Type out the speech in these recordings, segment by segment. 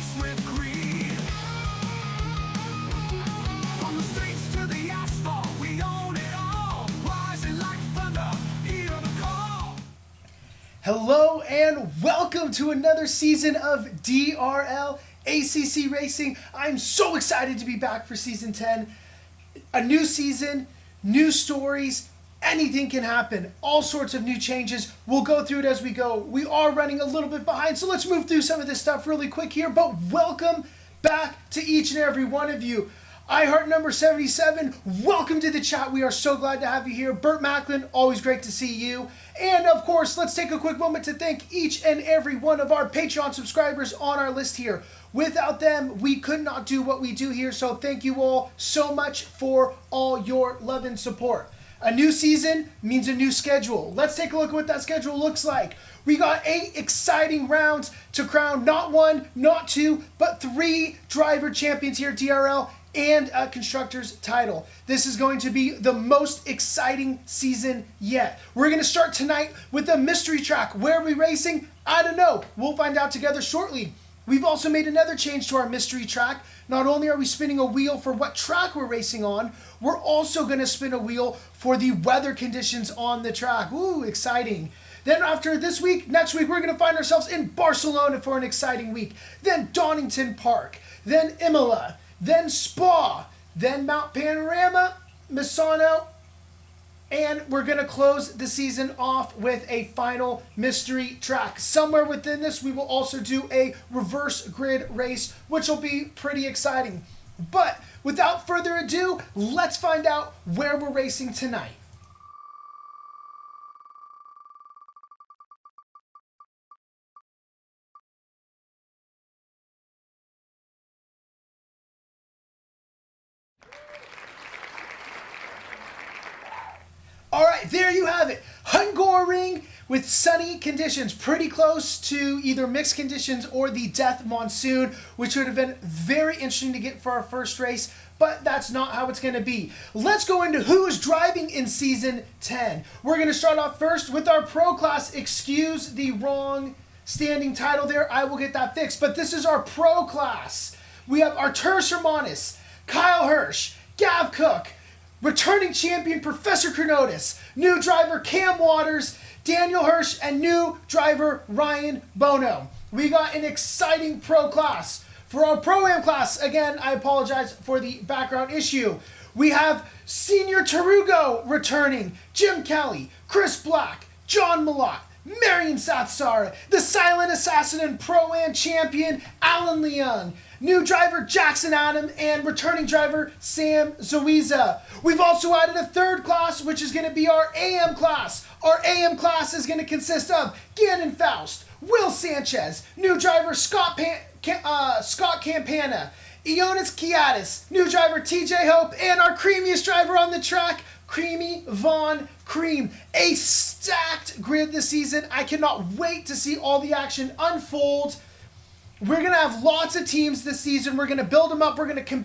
race with greed. From the streets to the asphalt, we own it all. Rising like thunder, hear the call. Hello and welcome to another season of DRL ACC Racing. I'm so excited to be back for season 10. A new season, new stories, anything can happen. All sorts of new changes. We'll go through it as we go. We are running a little bit behind, so let's move through some of this stuff really quick here. But welcome back to each and every one of you. iHeart number 77, welcome to the chat. We are so glad to have you here. Burt Macklin, always great to see you. And of course, let's take a quick moment to thank each and every one of our Patreon subscribers on our list here. Without them, we could not do what we do here, so thank you all so much for all your love and support. A new season means a new schedule. Let's take a look at what that schedule looks like. We got 8 exciting rounds to crown not 1, not 2, but 3 driver champions here at DRL and a constructor's title. This is going to be the most exciting season yet. We're going to start tonight with a mystery track. Where are we racing? I don't know. We'll find out together shortly. We've also made another change to our mystery track. Not only are we spinning a wheel for what track we're racing on, we're also going to spin a wheel for the weather conditions on the track. Ooh, exciting. Then after this week, next week, we're going to find ourselves in Barcelona for an exciting week. Then Donington Park. Then Imola. Then Spa. Then Mount Panorama, Misano. And we're going to close the season off with a final mystery track. Somewhere within this, we will also do a reverse grid race, which will be pretty exciting. But without further ado, let's find out where we're racing tonight. All right, there you have it. Hungaroring with sunny conditions, pretty close to either mixed conditions or the death monsoon, which would have been very interesting to get for our first race, but that's not how it's going to be. Let's go into who is driving in Season 10. We're going to start off first with our Pro Class. Excuse the wrong standing title there. I will get that fixed, but this is our Pro Class. We have Arturus Hermanus, Kyle Hirsch, Gav Cook, returning champion Professor Chronotis, new driver Cam Waters, Daniel Hirsch, and new driver Ryan Bono. We got an exciting Pro Class. For our Pro-Am class, again, I apologize for the background issue. We have Senior Tarugo returning, Jim Kelly, Chris Black, John Malott, Marion Satsara, the Silent Assassin and Pro-Am champion Alan Leung, new driver Jackson Adam, and returning driver Sam Zoiza. We've also added a third class, which is going to be our AM class. Our AM class is going to consist of Gannon Faust, Will Sanchez, new driver Scott Campana, Ionis Kiadis, new driver TJ Hope, and our creamiest driver on the track, Creamy Von Cream. A stacked grid this season. I cannot wait to see all the action unfold. We're going to have lots of teams this season. We're going to build them up. We're going to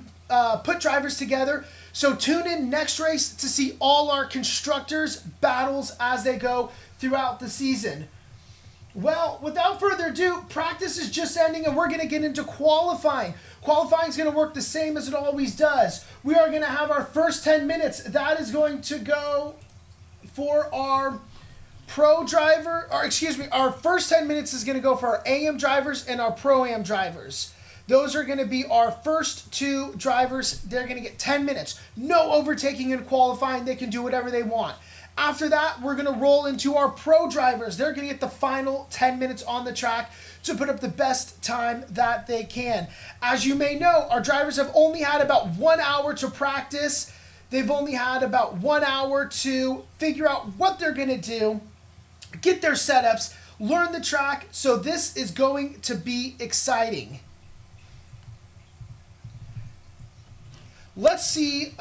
put drivers together. So tune in next race to see all our constructors' battles as they go throughout the season. Well, without further ado, practice is just ending and we're going to get into qualifying. Qualifying is going to work the same as it always does. We are going to have our first 10 minutes. That is going to go for our our first 10 minutes is going to go for our AM drivers and our Pro-Am drivers. Those are going to be our first 2 drivers. They're going to get 10 minutes. No overtaking in qualifying. They can do whatever they want. After that, we're going to roll into our Pro drivers. They're going to get the final 10 minutes on the track to put up the best time that they can. As you may know, our drivers have only had about 1 hour to practice. They've only had about 1 hour to figure out what they're going to do, get their setups, learn the track, so this is going to be exciting. Let's see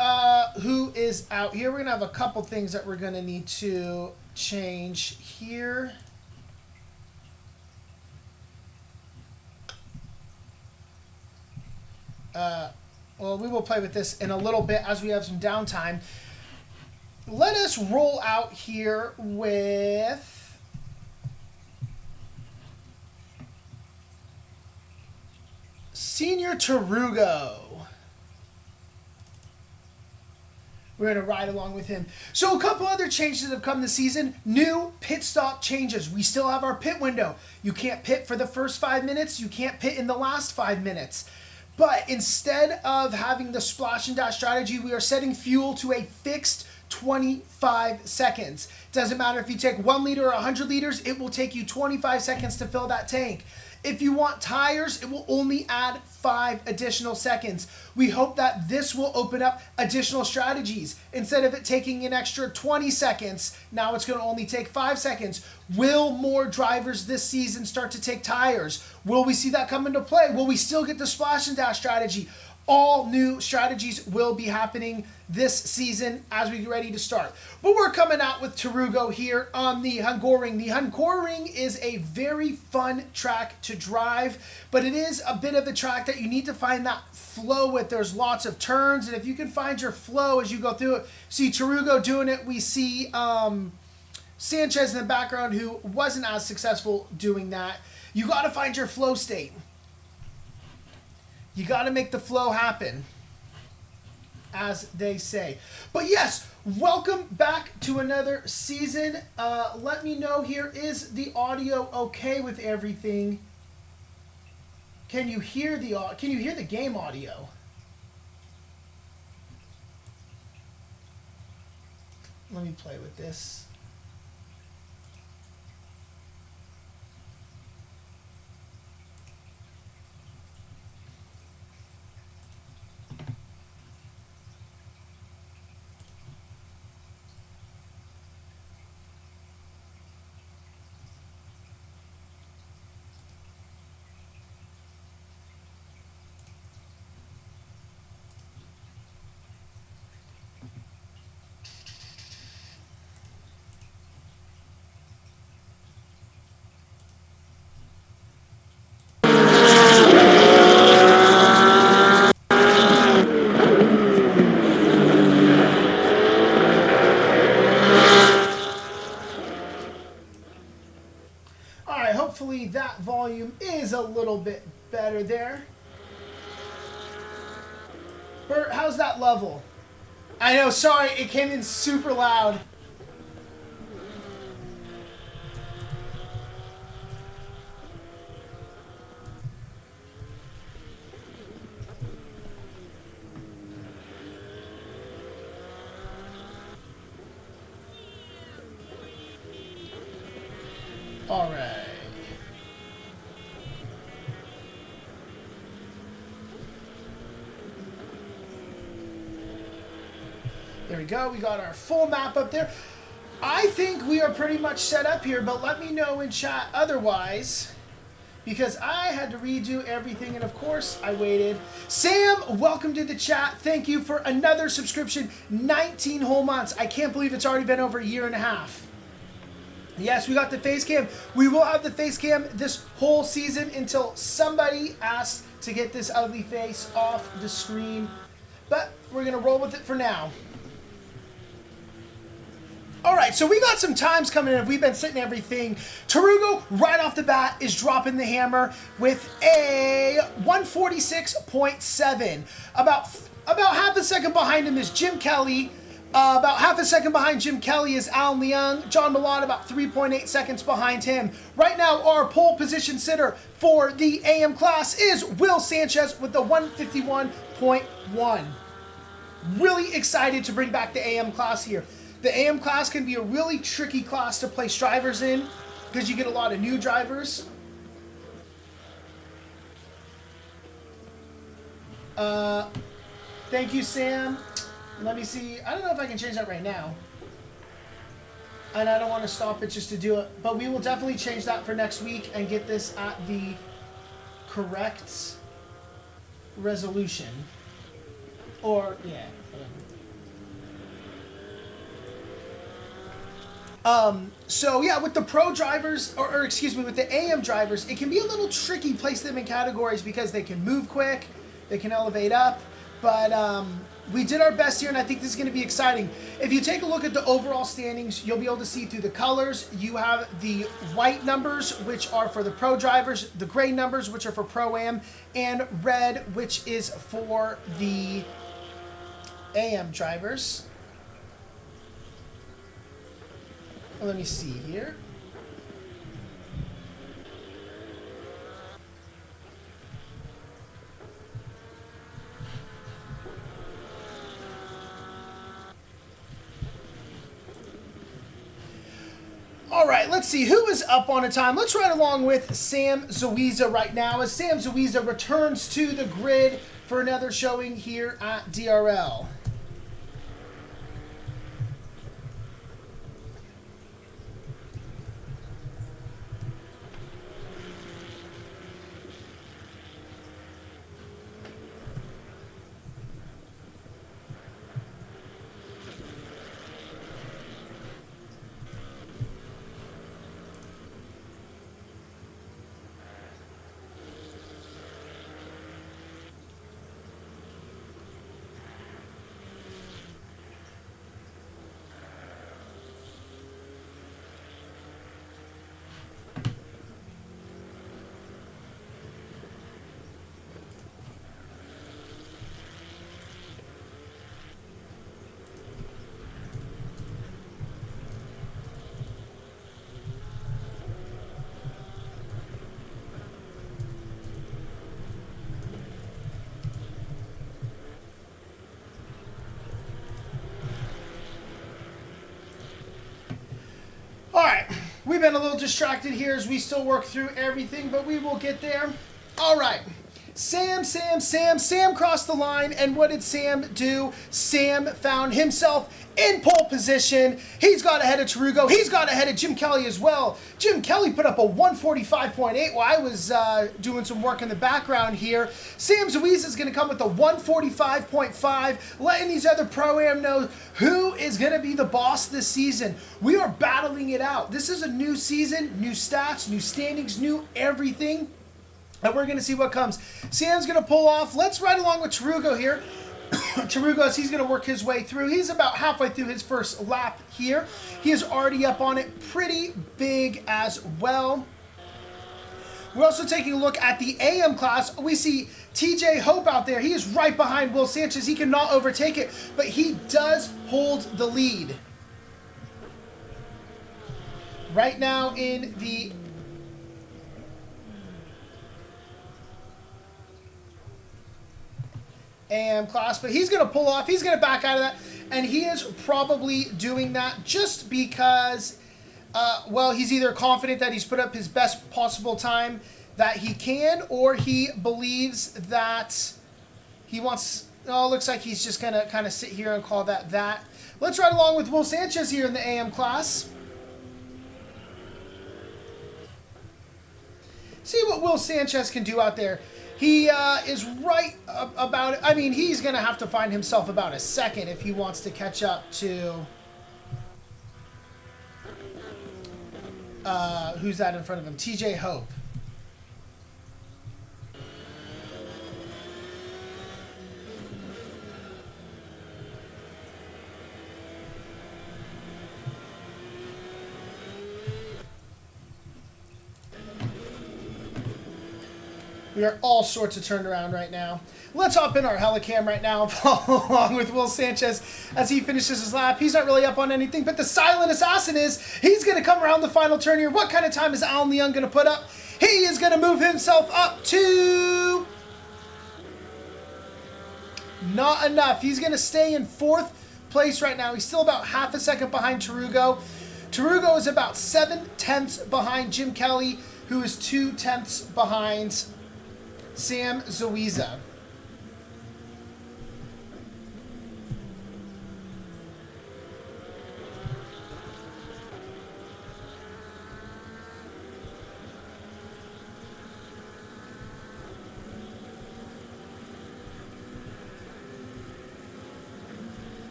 who is out here. We're going to have a couple things that we're going to need to change here. Well, we will play with this in a little bit as we have some downtime. Let us roll out here with Senior Tarugo. We're going to ride along with him. So a couple other changes that have come this season. New pit stop changes. We still have our pit window. You can't pit for the first 5 minutes. You can't pit in the last 5 minutes. But instead of having the splash and dash strategy, we are setting fuel to a fixed 25 seconds. Doesn't matter if you take 1 liter or 100 liters, it will take you 25 seconds to fill that tank. If you want tires, it will only add 5 additional seconds. We hope that this will open up additional strategies. Instead of it taking an extra 20 seconds, now it's going to only take 5 seconds. Will more drivers this season start to take tires? Will we see that come into play? Will we still get the splash and dash strategy? All new strategies will be happening this season as we get ready to start. But we're coming out with Tarugo here on the Hungaroring. The Hungaroring is a very fun track to drive, but it is a bit of a track that you need to find that flow with. There's lots of turns, and if you can find your flow as you go through it, see Tarugo doing it. We see Sanchez in the background who wasn't as successful doing that. You got to find your flow state. You got to make the flow happen, as they say. But yes, welcome back to another season. Let me know here, is the audio okay with everything? Can you hear the game audio? Let me play with this. Hopefully that volume is a little bit better there. Bert, how's that level? I know, sorry, it came in super loud. All right. There we go. We got our full map up there. I think we are pretty much set up here, but let me know in chat otherwise, because I had to redo everything, and of course I waited. Sam, welcome to the chat. Thank you for another subscription. 19 whole months. I can't believe it's already been over a year and a half. Yes, we got the face cam. We will have the face cam this whole season until somebody asks to get this ugly face off the screen. But we're going to roll with it for now. All right, so we got some times coming in. We've been sitting everything. Tarugo, right off the bat, is dropping the hammer with a 146.7. About half a second behind him is Jim Kelly. About half a second behind Jim Kelly is Alan Leung. John Milan about 3.8 seconds behind him. Right now, our pole position sitter for the AM class is Will Sanchez with the 151.1. Really excited to bring back the AM class here. The AM class can be a really tricky class to place drivers in because you get a lot of new drivers. Thank you, Sam. Let me see. I don't know if I can change that right now. And I don't want to stop it just to do it. But we will definitely change that for next week and get this at the correct resolution. Or, yeah. So yeah, with the pro drivers, or excuse me, with the AM drivers, it can be a little tricky place them in categories because they can move quick, they can elevate up, But we did our best here, and I think this is going to be exciting. If you take a look at the overall standings, you'll be able to see through the colors. You have the white numbers, which are for the pro drivers, the gray numbers, which are for Pro-Am, and red, which is for the AM drivers. Let me see here. All right, let's see who is up on a time. Let's ride along with Sam Zawiza right now as Sam Zawiza returns to the grid for another showing here at DRL. All right, we've been a little distracted here as we still work through everything, but we will get there. All right, Sam crossed the line, and what did Sam do? Sam found himself in pole position. He's got ahead of Tarugo. He's got ahead of Jim Kelly as well. Jim Kelly put up a 145.8 while I was doing some work in the background here. Sam Zawiza is going to come with a 145.5, letting these other Pro-Am know who is going to be the boss this season. We are battling it out. This is a new season, new stats, new standings, new everything. And we're going to see what comes. Sam's going to pull off. Let's ride along with Tarugo here. Tarugo, as he's going to work his way through. He's about halfway through his first lap here. He is already up on it pretty big as well. We're also taking a look at the AM class. We see TJ Hope out there. He is right behind Will Sanchez. He cannot overtake it, but he does hold the lead. Right now in the AM class, but he's going to pull off. He's going to back out of that, and he is probably doing that just because, well, he's either confident that he's put up his best possible time that he can, or he believes that he wants, oh, looks like he's just going to kind of sit here and call that. Let's ride along with Will Sanchez here in the AM class. See what Will Sanchez can do out there. He is right about it. I mean, he's going to have to find himself about a second if he wants to catch up to... who's that in front of him? TJ Hope. We are all sorts of turned around right now. Let's hop in our helicam right now and follow along with Will Sanchez as he finishes his lap. He's not really up on anything, but the silent assassin is. He's going to come around the final turn here. What kind of time is Alan Leung going to put up? He is going to move himself up to... not enough. He's going to stay in fourth place right now. He's still about half a second behind Tarugo. Tarugo is about 7/10 behind Jim Kelly, who is 2/10 behind Sam Zawiza.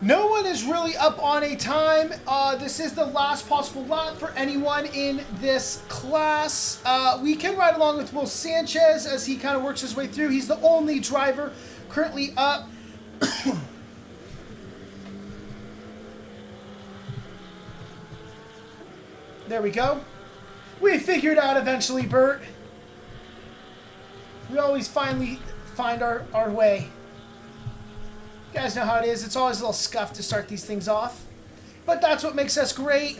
No one is really up on a time. This is the last possible lap for anyone in this class. We can ride along with Will Sanchez as he kind of works his way through. He's the only driver currently up. There we go. We figured out eventually, Bert. We always finally find our way. You guys know how it is. It's always a little scuffed to start these things off. But that's what makes us great.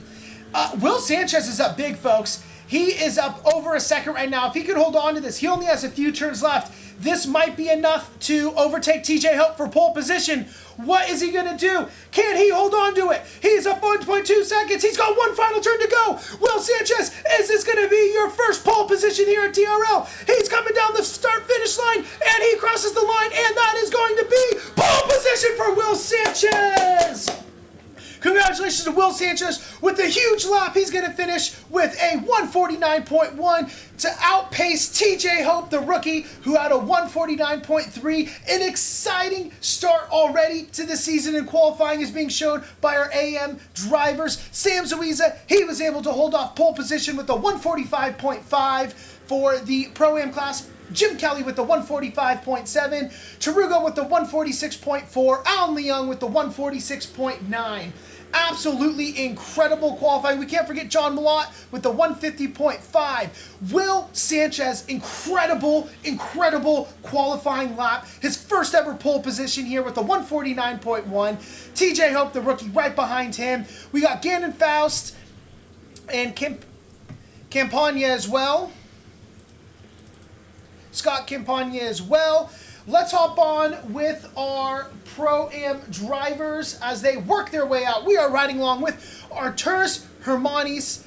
Will Sanchez is up big, folks. He is up over a second right now. If he could hold on to this, he only has a few turns left. This might be enough to overtake TJ Hope for pole position. What is he going to do? Can he hold on to it? He's up 1.2 seconds. He's got one final turn to go. Will Sanchez, is this going to be your first pole position here at DRL? He's coming down the start-finish line, and he crosses the line, and that is going to be pole position for Will Sanchez. Congratulations to Will Sanchez with a huge lap. He's going to finish with a 149.1 to outpace TJ Hope, the rookie, who had a 149.3. An exciting start already to the season, and qualifying is being shown by our AM drivers. Sam Zuiza, he was able to hold off pole position with a 145.5 for the Pro-Am class. Jim Kelly with the 145.7. Tarugo with the 146.4. Alan Leung with the 146.9. Absolutely incredible qualifying. We can't forget John Malott with the 150.5. Will Sanchez, incredible qualifying lap. His first ever pole position here with the 149.1. TJ Hope, the rookie, right behind him. We got Gannon Faust and Campagna as well. Scott Campagna as well. Let's hop on with our Pro-Am drivers as they work their way out. We are riding along with Arturas Hermanis.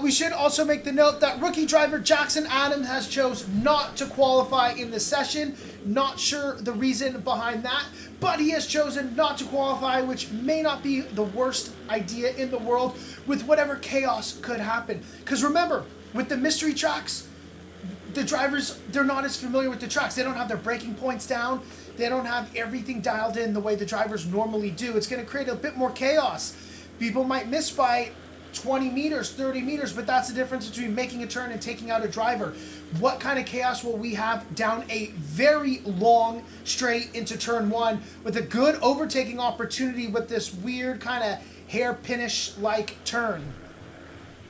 We should also make the note that rookie driver Jackson Adams has chose not to qualify in the session. Not sure the reason behind that, but he has chosen not to qualify, which may not be the worst idea in the world with whatever chaos could happen. Because remember, with the mystery tracks, the drivers, they're not as familiar with the tracks. They don't have their braking points down. They don't have everything dialed in the way the drivers normally do. It's going to create a bit more chaos. People might miss by 20 meters, 30 meters, but that's the difference between making a turn and taking out a driver. What kind of chaos will we have down a very long straight into turn one with a good overtaking opportunity with this weird kind of hairpinish-like turn?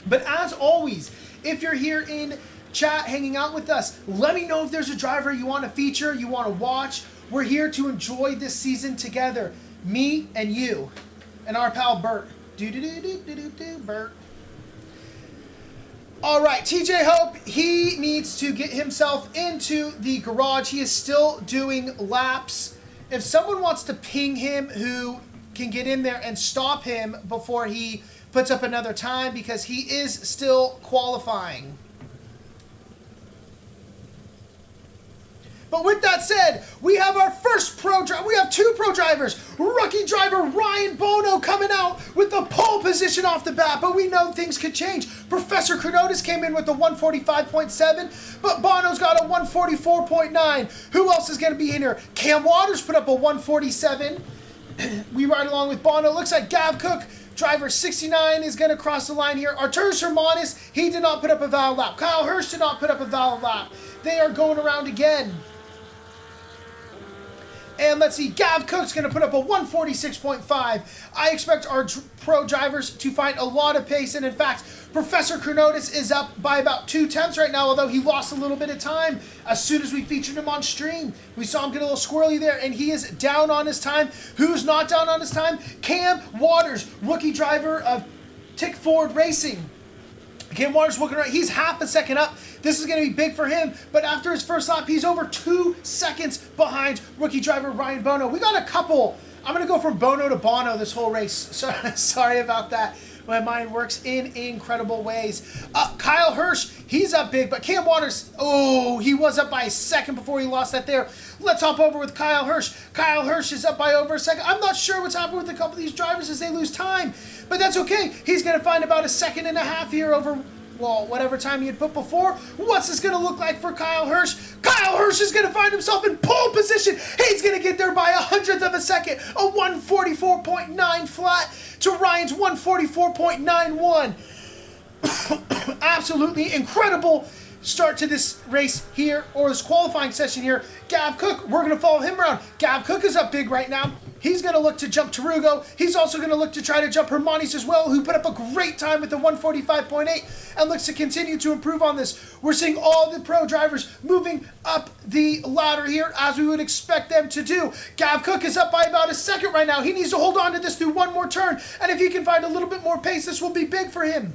But as always, if you're here in chat hanging out with us, let me know if there's a driver you want to feature, you want to watch. We're here to enjoy this season together, me and you and our pal Bert. Bert. All right, TJ Hope, he needs to get himself into the garage. He is still doing laps. If someone wants to ping him who can get in there and stop him before he puts up another time, because he is still qualifying. But with that said, we have our first pro driver. We have two pro drivers. Rookie driver Ryan Bono coming out with the pole position off the bat. But we know things could change. Professor Chronotis came in with a 145.7, but Bono's got a 144.9. Who else is going to be in here? Cam Waters put up a 147. We ride along with Bono. Looks like Gav Cook, driver 69, is going to cross the line here. Arturas Hermanis, he did not put up a valid lap. Kyle Hirsch did not put up a valid lap. They are going around again. And let's see, Gav Cook's going to put up a 146.5. I expect our pro drivers to find a lot of pace. And in fact, Professor Chronotis is up by about 2/10 right now, although he lost a little bit of time as soon as we featured him on stream. We saw him get a little squirrely there, and he is down on his time. Who's not down on his time? Cam Waters, rookie driver of Tick Ford Racing. Cam Waters looking right. He's half a second up. This is going to be big for him. But after his first lap, he's over 2 seconds behind rookie driver Ryan Bono. We got a couple. I'm going to go from Bono to Bono this whole race. Sorry about that. My mind works in incredible ways. Kyle Hirsch, he's up big. But Cam Waters, oh, he was up by a second before he lost that there. Let's hop over with Kyle Hirsch. Kyle Hirsch is up by over a second. I'm not sure what's happened with a couple of these drivers as they lose time. But that's okay. He's going to find about a second and a half here over well, whatever time he had put before. What's this going to look like for Kyle Hirsch? Kyle Hirsch is going to find himself in pole position. He's going to get there by a 100th of a second. A 144.9 flat to Ryan's 144.91. Absolutely incredible start to this race here, or this qualifying session here. Gav Cook, we're going to follow him around. Gav Cook is up big right now. He's going to look to jump Tarugo. He's also going to look to try to jump Hermanis as well, who put up a great time with the 145.8 and looks to continue to improve on this. We're seeing all the pro drivers moving up the ladder here as we would expect them to do. Gav Cook is up by about a second right now. He needs to hold on to this through one more turn, and if he can find a little bit more pace, this will be big for him.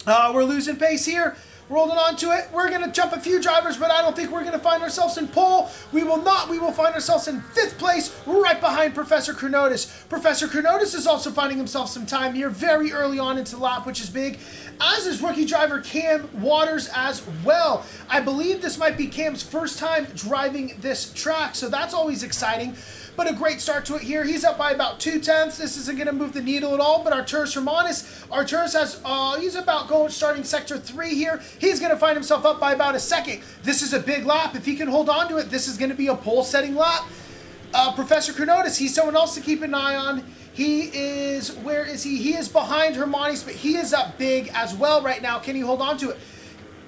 We're losing pace here. We're holding on to it. We're going to jump a few drivers, but I don't think we're going to find ourselves in pole. We will not. We will find ourselves in 5th place, right behind Professor Kronotis. Professor Kronotis is also finding himself some time here very early on into the lap, which is big, as is rookie driver Cam Waters as well. I believe this might be Cam's first time driving this track, so that's always exciting. But a great start to it here. He's up by about 2/10. This isn't going to move the needle at all, but Arturas has, he's about starting sector 3 here. He's going to find himself up by about a second. This is a big lap. If he can hold on to it, this is going to be a pole-setting lap. Professor Kronotis, he's someone else to keep an eye on. He is, where is he? He is behind Hermanis, but he is up big as well right now. Can he hold on to it?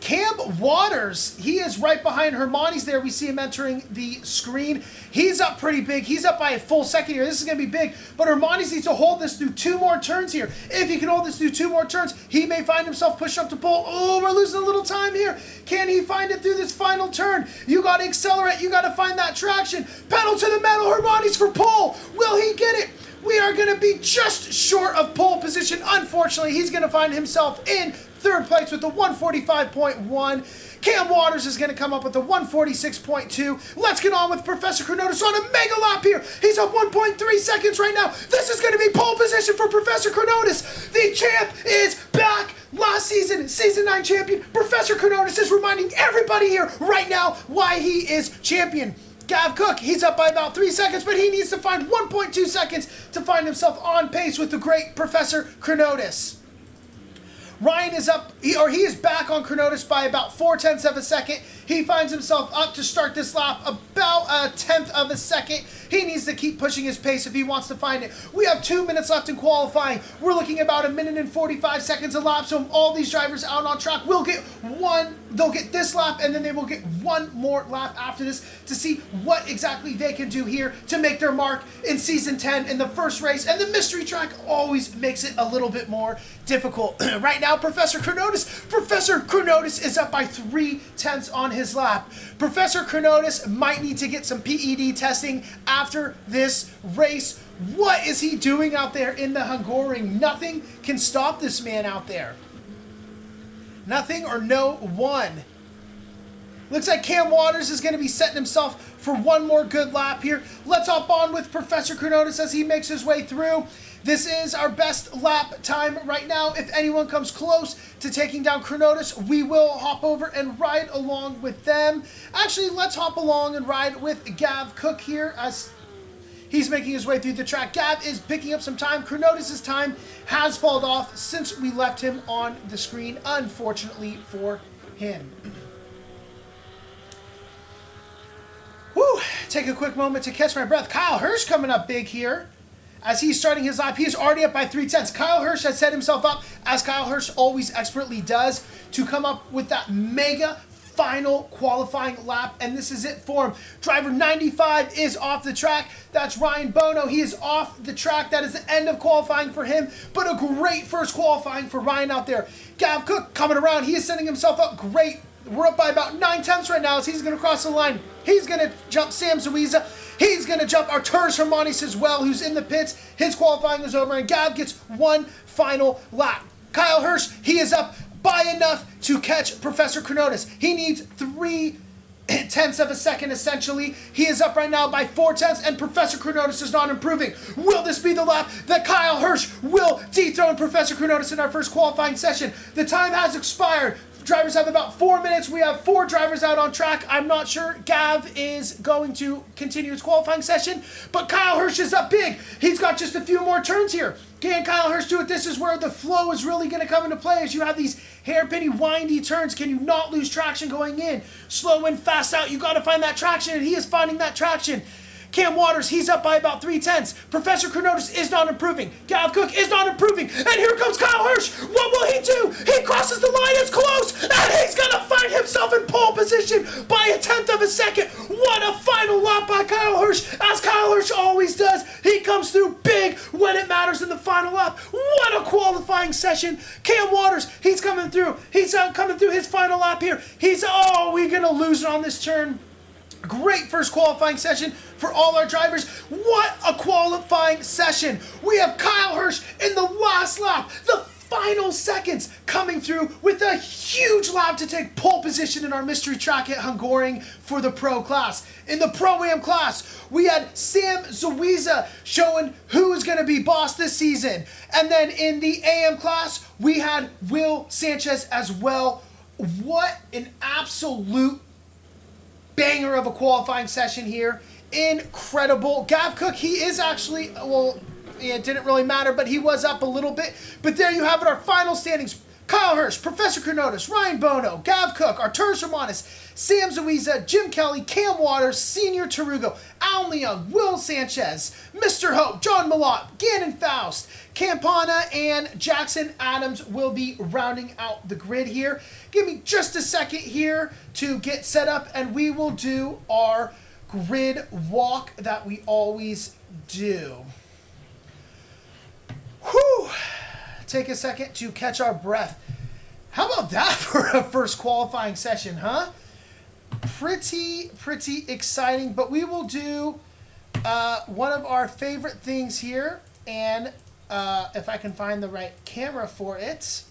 Cam Waters, he is right behind Hermanis there. We see him entering the screen. He's up pretty big. He's up by a full second here. This is going to be big, but Hermanis needs to hold this through 2 more turns here. If he can hold this through 2 more turns, he may find himself pushed up to pole. Oh, we're losing a little time here. Can he find it through this final turn? You got to accelerate. You got to find that traction. Pedal to the metal, Hermanis for pole. Will he get it? We are going to be just short of pole position. Unfortunately, he's going to find himself in 3rd place with the 145.1. Cam Waters is going to come up with the 146.2. Let's get on with Professor Kronotis on a mega lap here. He's up 1.3 seconds right now. This is going to be pole position for Professor Kronotis. The champ is back. Last season, Season 9 champion. Professor Kronotis is reminding everybody here right now why he is champion. Gav Cook, he's up by about 3 seconds, but he needs to find 1.2 seconds to find himself on pace with the great Professor Kronotis. Ryan is up, he is back on Kronotis by about 0.4 of a second. He finds himself up to start this lap about a 1/10 of a second. He needs to keep pushing his pace if he wants to find it. We have 2 minutes left in qualifying. We're looking about 1 minute and 45 seconds a lap, so all these drivers out on track will get they'll get this lap, and then they will get 1 more lap after this to see what exactly they can do here to make their mark in Season 10 in the first race, and the mystery track always makes it a little bit more difficult. Right now, Professor Kronotis is up by 0.3 on his lap. Professor Kronotis might need to get some PED testing after this race. What is he doing out there in the Hungaroring? Nothing can stop this man out there. Nothing or no one. Looks like Cam Waters is going to be setting himself for 1 more good lap here. Let's hop on with Professor Kronotis as he makes his way through. This is our best lap time right now. If anyone comes close to taking down Kronotis, we will hop over and ride along with them. Actually, let's hop along and ride with Gav Cook here as he's making his way through the track. Gav is picking up some time. Kronotis' time has fallen off since we left him on the screen, unfortunately for him. Whew, take a quick moment to catch my breath. Kyle Hirsch coming up big here. As he's starting his lap, he is already up by 0.3. Kyle Hirsch has set himself up, as Kyle Hirsch always expertly does, to come up with that mega final qualifying lap, and this is it for him. Driver 95 is off the track. That's Ryan Bono. He is off the track. That is the end of qualifying for him, but a great first qualifying for Ryan out there. Gav Cook coming around. He is setting himself up great. We're up by about 0.9 right now as he's going to cross the line. He's going to jump Sam Zuiza. He's going to jump Arturas Hermanis as well, who's in the pits. His qualifying is over, and Gav gets 1 final lap. Kyle Hirsch, he is up by enough to catch Professor Kronotis. He needs 0.3 of a second, essentially. He is up right now by 0.4, and Professor Kronotis is not improving. Will this be the lap that Kyle Hirsch will dethrone Professor Kronotis in our first qualifying session? The time has expired. Drivers have about 4 minutes. We have 4 drivers out on track. I'm not sure Gav is going to continue his qualifying session, but Kyle Hirsch is up big. He's got just a few more turns here. Can Kyle Hirsch do it? This is where the flow is really going to come into play as you have these hairpinny, windy turns. Can you not lose traction going in? Slow in, fast out. You got to find that traction, and he is finding that traction. Cam Waters, he's up by about 3/10. Professor Chronotis is not improving. Gav Cook is not improving. And here comes Kyle Hirsch. What will he do? He crosses the line. It's close. And he's going to find himself in pole position by 1/10 of a second. What a final lap by Kyle Hirsch. As Kyle Hirsch always does, he comes through big when it matters in the final lap. What a qualifying session. Cam Waters, he's coming through. He's coming through his final lap here. We're going to lose it on this turn. Great first qualifying session for all our drivers. What a qualifying session. We have Kyle Hirsch in the last lap, the final seconds, coming through with a huge lap to take pole position in our mystery track at Hungaroring for the pro class. In the pro-am class, we had Sam Zawiza showing who is going to be boss this season. And then in the AM class, we had Will Sanchez as well. What an absolute banger of a qualifying session here. Incredible. Gav Cook, he is actually, it didn't really matter, but he was up a little bit. But there you have it, our final standings. Kyle Hirsch, Professor Chronotis, Ryan Bono, Gav Cook, Artur Romanis, Sam Zawiza, Jim Kelly, Cam Waters, Senior Tarugo, Alan Leung, Will Sanchez, Mr. Hope, John Malott, Gannon Faust, Campana, and Jackson Adams will be rounding out the grid here. Give me just a second here to get set up, and we will do our grid walk that we always do. Whew. Take a second to catch our breath. How about that for a first qualifying session, huh? Pretty exciting, but we will do one of our favorite things here, and if I can find the right camera for it.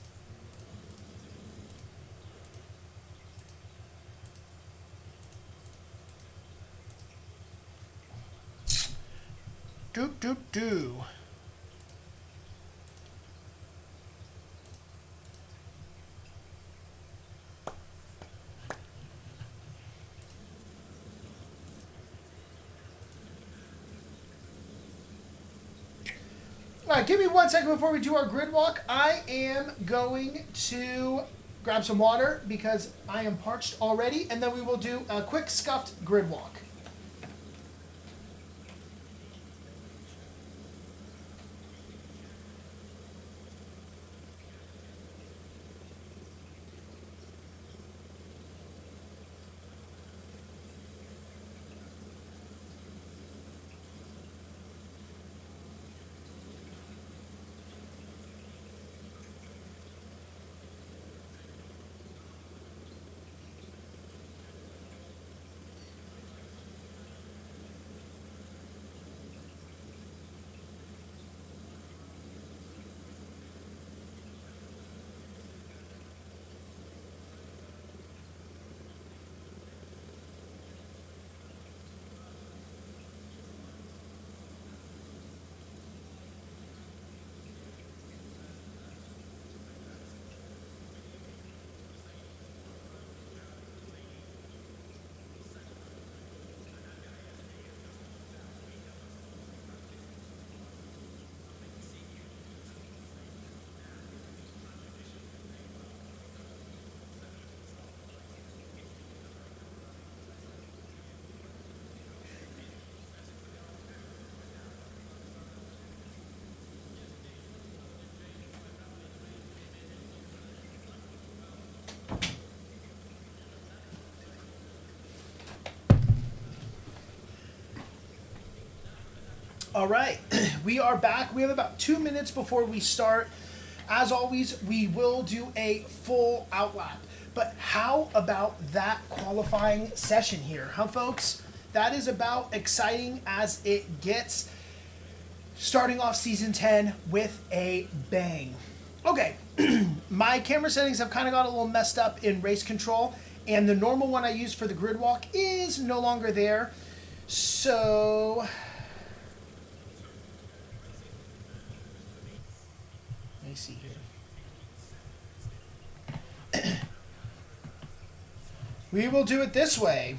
Do. All right, give me 1 second before we do our grid walk. I am going to grab some water because I am parched already, and then we will do a quick scuffed grid walk. All right, we are back. We have about 2 minutes before we start. As always, we will do a full outlap. But how about that qualifying session here, huh, folks? That is about exciting as it gets. Starting off Season 10 with a bang. Okay, my camera settings have kind of got a little messed up in race control, and the normal one I use for the grid walk is no longer there. So let me see here. We will do it this way.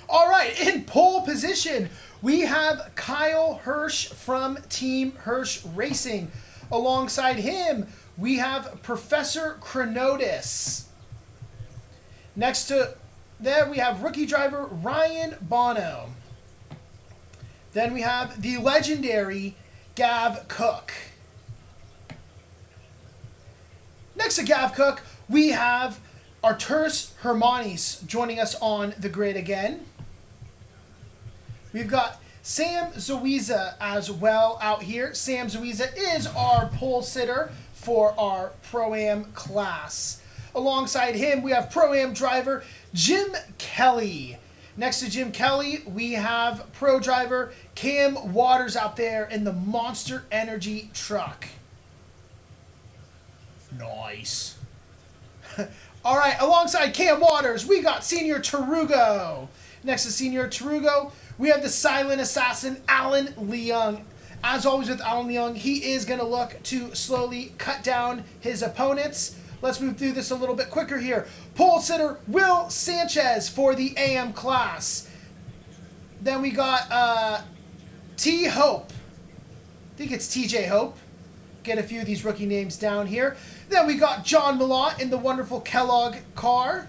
All right, in pole position, we have Kyle Hirsch from Team Hirsch Racing. Alongside him, we have Professor Chronotis. Next to there, we have rookie driver Ryan Bono. Then we have the legendary Gav Cook. Next to Gav Cook, we have Arturas Hermanis joining us on the grid again. We've got Sam Zuiza as well out here. Sam Zuiza is our pole sitter for our Pro-Am class. Alongside him, we have Pro-Am driver Jim Kelly. Next to Jim Kelly, we have Pro driver Cam Waters out there in the Monster Energy truck. Nice. All right, alongside Cam Waters, we got Senior Tarugo. Next to Senior Tarugo, we have the silent assassin, Alan Leung. As always with Alan Leung, he is going to look to slowly cut down his opponents. Let's move through this a little bit quicker here. Pole sitter, Will Sanchez for the AM class. Then we got T. Hope. I think it's TJ Hope. Get a few of these rookie names down here. Then we got John Millot in the wonderful Kellogg car.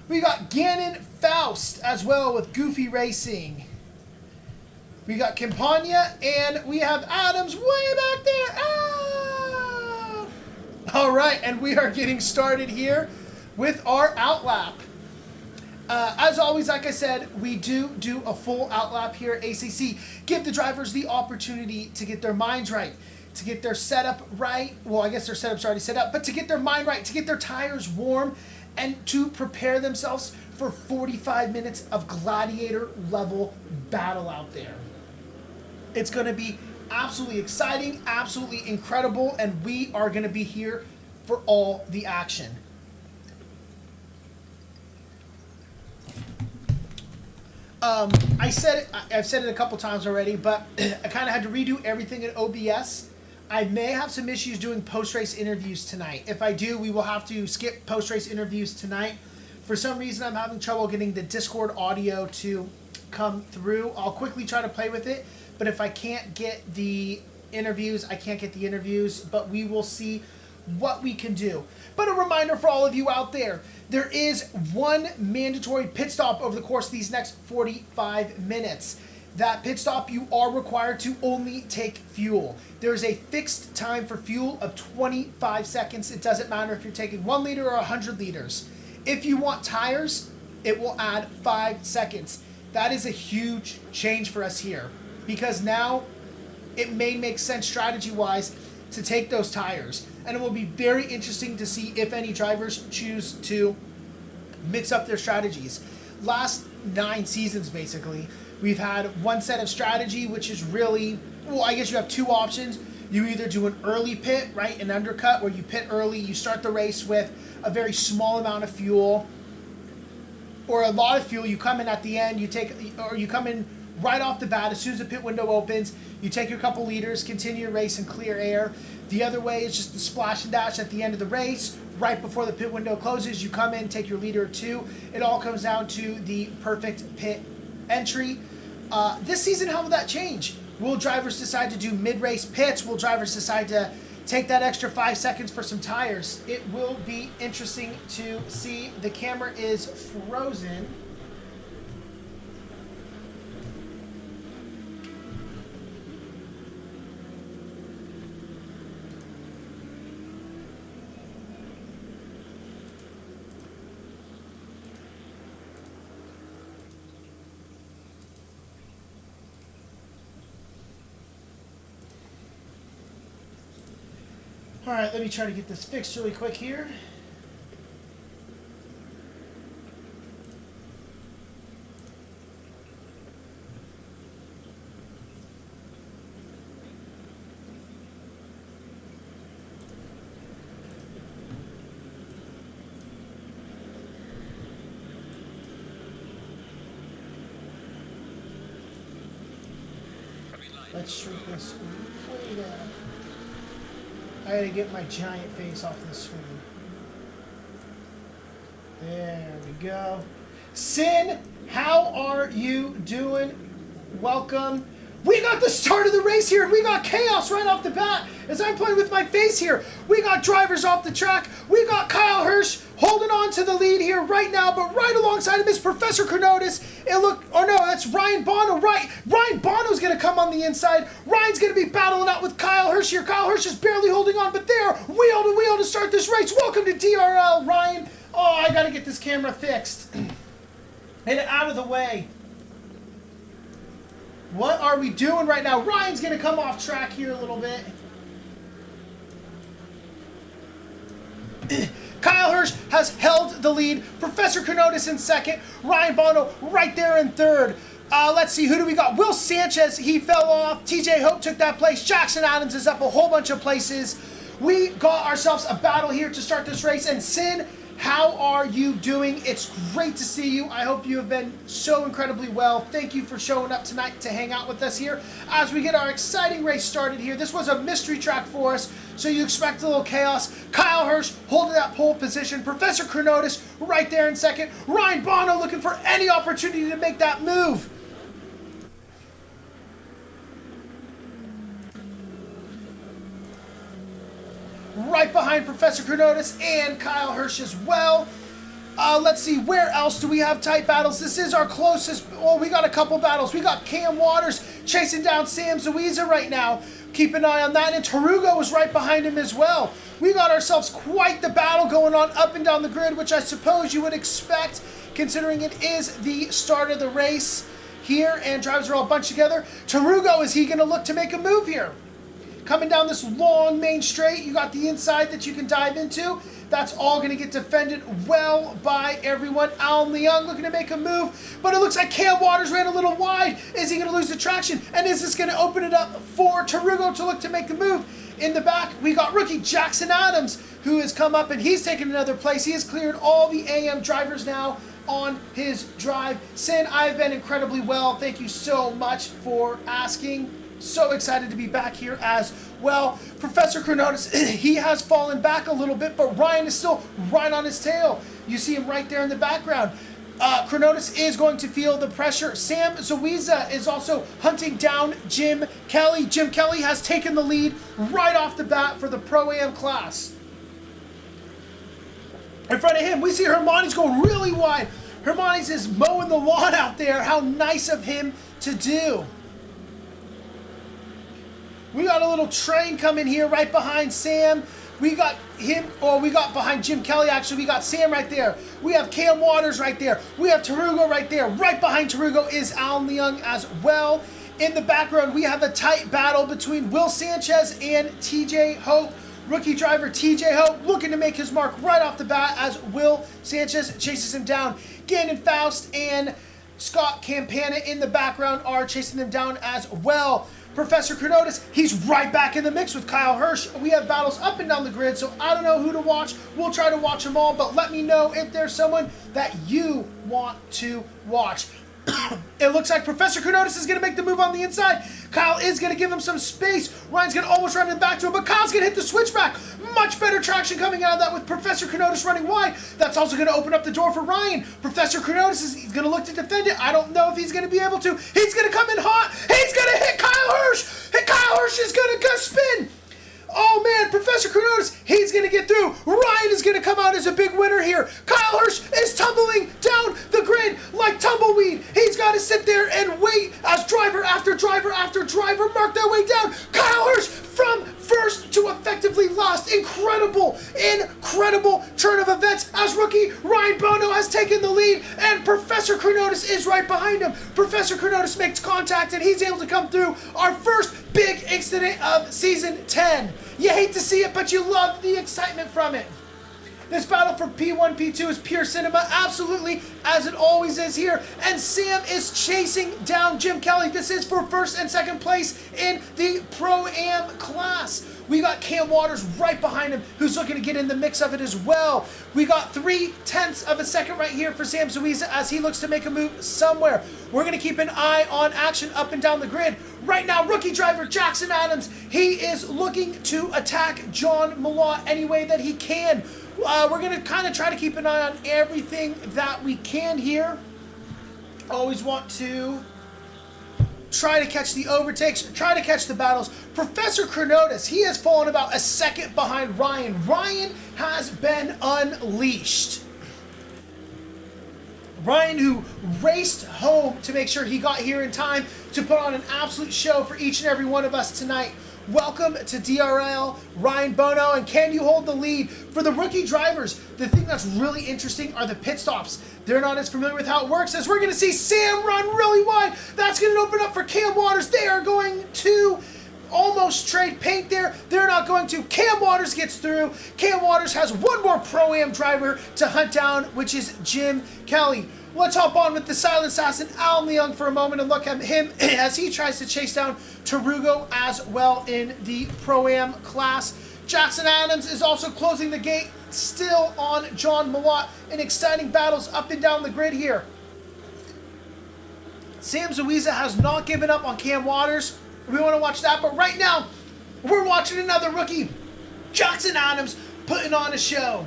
We got Gannon Faust as well with Goofy Racing. We got Campagna, and we have Adams way back there. Ah! All right, and we are getting started here with our outlap. As always, like I said, we do a full outlap here at ACC. Give the drivers the opportunity to get their minds right, to get their setup right. Well, I guess their setup's already set up, but to get their mind right, to get their tires warm, and to prepare themselves for 45 minutes of gladiator level battle out there. It's going to be absolutely exciting, absolutely incredible, and we are going to be here for all the action. I've said it a couple times already, but I kind of had to redo everything in OBS. I may have some issues doing post-race interviews tonight. If I do, we will have to skip post-race interviews tonight. For some reason, I'm having trouble getting the Discord audio to come through. I'll quickly try to play with it, but if I can't get the interviews, I can't get the interviews, but we will see what we can do. But a reminder for all of you out there, there is one mandatory pit stop over the course of these next 45 minutes. That pit stop, you are required to only take fuel. There is a fixed time for fuel of 25 seconds. It doesn't matter if you're taking 1 liter or 100 liters. If you want tires, it will add 5 seconds. That is a huge change for us here, because now it may make sense strategy-wise to take those tires. And it will be very interesting to see if any drivers choose to mix up their strategies. Last 9 seasons, basically, we've had one set of strategy, which is really, well, I guess you have 2 options. You either do an early pit, right, an undercut, where you pit early, you start the race with a very small amount of fuel, or a lot of fuel. You come in at the end, you come in right off the bat as soon as the pit window opens. You take your couple liters, continue your race in clear air. The other way is just the splash and dash at the end of the race, right before the pit window closes. You come in, take your liter or 2. It all comes down to the perfect pit entry. This season, how will that change? Will drivers decide to do mid-race pits? Will drivers decide to take that extra 5 seconds for some tires? It will be interesting to see. The camera is frozen. All right, let me try to get this fixed really quick here. Let's shrink this way down. I gotta get my giant face off the screen. There we go. Sin, how are you doing? Welcome. We got the start of the race here, and we got chaos right off the bat as I'm playing with my face here. We got drivers off the track. We got Kyle Hirsch holding on to the lead here right now, but right alongside him is Professor Chronotis. That's Ryan Bono. Right, Ryan Bono's going to come on the inside. Ryan's going to be battling out with Kyle Hirsch here. Kyle Hirsch is barely holding on, but they're wheel to wheel to start this race. Welcome to DRL, Ryan. Oh, I got to get this camera fixed. Get it out of the way. What are we doing right now? Ryan's going to come off track here a little bit. Kyle Hirsch has held the lead. Professor Chronotis in second. Ryan Bono right there in third. Let's see, who do we got? Will Sanchez, he fell off. TJ Hope took that place. Jackson Adams is up a whole bunch of places. We got ourselves a battle here to start this race. And Sin, how are you doing? It's great to see you. I hope you have been so incredibly well. Thank you for showing up tonight to hang out with us here as we get our exciting race started here. This was a mystery track for us, so you expect a little chaos. Kyle Hirsch holding that pole position. Professor Chronotis right there in second. Ryan Bono looking for any opportunity to make that move. Right behind Professor Chronotis and Kyle Hirsch as well. Let's see, where else do we have tight battles? This is our closest. Well, we got a couple battles. We got Cam Waters chasing down Sam Zuiza right now. Keep an eye on that. And Tarugo is right behind him as well. We got ourselves quite the battle going on up and down the grid, which I suppose you would expect, considering it is the start of the race here and drivers are all bunched together. Tarugo, is he going to look to make a move here? Coming down this long main straight, you got the inside that you can dive into. That's all going to get defended well by everyone. Alan Leung looking to make a move, but it looks like Cam Waters ran a little wide. Is he going to lose the traction? And is this going to open it up for Tarugo to look to make the move? In the back, we got rookie Jackson Adams, who has come up and he's taken another place. He has cleared all the AM drivers now on his drive. Sin, I've been incredibly well. Thank you so much for asking. So excited to be back here as well. Professor Chronotis, he has fallen back a little bit, but Ryan is still right on his tail. You see him right there in the background. Chronotis is going to feel the pressure. Sam Zuiza is also hunting down Jim Kelly. Jim Kelly has taken the lead right off the bat for the Pro-Am class. In front of him, we see Hermani's going really wide. Hermani's is mowing the lawn out there. How nice of him to do. We got a little train coming here right behind Sam. We got him, or we got behind Jim Kelly actually. We got Sam right there. We have Cam Waters right there. We have Tarugo right there. Right behind Tarugo is Alan Leung as well. In the background, we have a tight battle between Will Sanchez and TJ Hope. Rookie driver TJ Hope looking to make his mark right off the bat as Will Sanchez chases him down. Gannon Faust and Scott Campana in the background are chasing them down as well. Professor Chronotis, he's right back in the mix with Kyle Hirsch. We have battles up and down the grid, so I don't know who to watch. We'll try to watch them all, but let me know if there's someone that you want to watch. It looks like Professor Chronotis is going to make the move on the inside. Kyle is going to give him some space. Ryan's going to almost run him back to him, but Kyle's going to hit the switchback. Much better traction coming out of that with Professor Chronotis running wide. That's also going to open up the door for Ryan. Professor Chronotis is going to look to defend it. I don't know if he's going to be able to. He's going to come in hot. He's going to hit Kyle Hirsch. And Kyle Hirsch is going to spin. Oh man, Professor Chronotis, he's going to get through. Ryan is going to come out as a big winner here. Kyle Hirsch is tumbling down the grid like tumbleweed. He's got to sit there and wait as driver after driver after driver mark their way down. Kyle Hirsch from first to effectively last. Incredible turn of events as rookie Ryan Bono has taken the lead and Professor Chronotis is right behind him. Professor Chronotis makes contact and he's able to come through our first big incident of Season 10. You hate to see it, but you love the excitement from it. This battle for P1, P2 is pure cinema, absolutely, as it always is here. And Sam is chasing down Jim Kelly. This is for first and second place in the Pro-Am class. We got Cam Waters right behind him, who's looking to get in the mix of it as well. We got 0.3 of a second right here for Sam Zuiza as he looks to make a move somewhere. We're going to keep an eye on action up and down the grid. Right now, rookie driver Jackson Adams, he is looking to attack John Malott any way that he can. We're going to kind of try to keep an eye on everything that we can here. Always want to try to catch the overtakes, try to catch the battles. Professor Chronotis, he has fallen about a second behind Ryan. Ryan has been unleashed. Ryan, who raced home to make sure he got here in time to put on an absolute show for each and every one of us tonight. Welcome to DRL, Ryan Bono, and can you hold the lead? For the rookie drivers, the thing that's really interesting are the pit stops. They're not as familiar with how it works, as we're going to see Sam run really wide. That's going to open up for Cam Waters. They are going to almost trade paint there. They're not going to. Cam Waters gets through. Cam Waters has one more Pro-Am driver to hunt down, which is Jim Kelly. Let's hop on with the silent assassin, Alan Leung, for a moment and look at him as he tries to chase down Tarugo as well in the Pro-Am class. Jackson Adams is also closing the gate, still on John Malott in exciting battles up and down the grid here. Sam Zuiza has not given up on Cam Waters. We want to watch that, but right now, we're watching another rookie, Jackson Adams, putting on a show.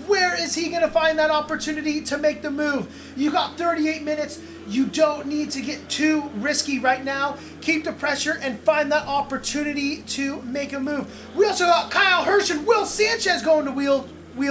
Where is he going to find that opportunity to make the move? You got 38 minutes. You don't need to get too risky right now. Keep the pressure and find that opportunity to make a move. We also got Kyle Hirsch and Will Sanchez going to wheel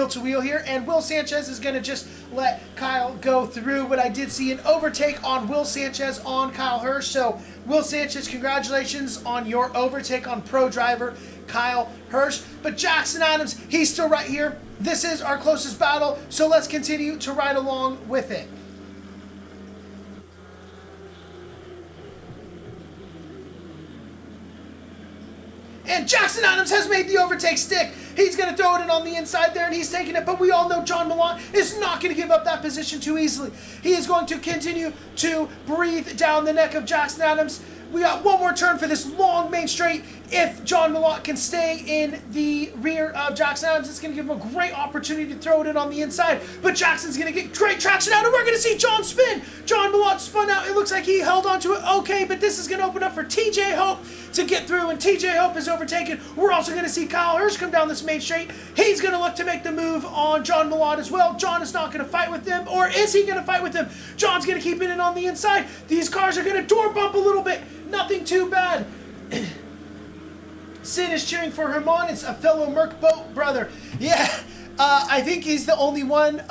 to wheel here, and Will Sanchez is going to just let Kyle go through, but I did see an overtake on Will Sanchez on Kyle Hirsch. So Will Sanchez, congratulations on your overtake on pro driver Kyle Hirsch. But Jackson Adams, he's still right here. This is our closest battle, so let's continue to ride along with it. And Jackson Adams has made the overtake stick. He's going to throw it in on the inside there, and he's taking it. But we all know John Malott is not going to give up that position too easily. He is going to continue to breathe down the neck of Jackson Adams. We got one more turn for this long main straight. If John Malott can stay in the rear of Jackson Adams, it's going to give him a great opportunity to throw it in on the inside. But Jackson's going to get great traction out, and we're going to see John spin. John Malott spun out. It looks like he held onto it okay, but this is going to open up for TJ Hope to get through, and TJ Hope is overtaken. We're also going to see Kyle Hirsch come down this main straight. He's going to look to make the move on John Malott as well. John is not going to fight with him, or is he going to fight with him? John's going to keep it in on the inside. These cars are going to door bump a little bit. Nothing too bad. Sin is cheering for Hermanus, a fellow Merc boat brother. Yeah, I think he's the only one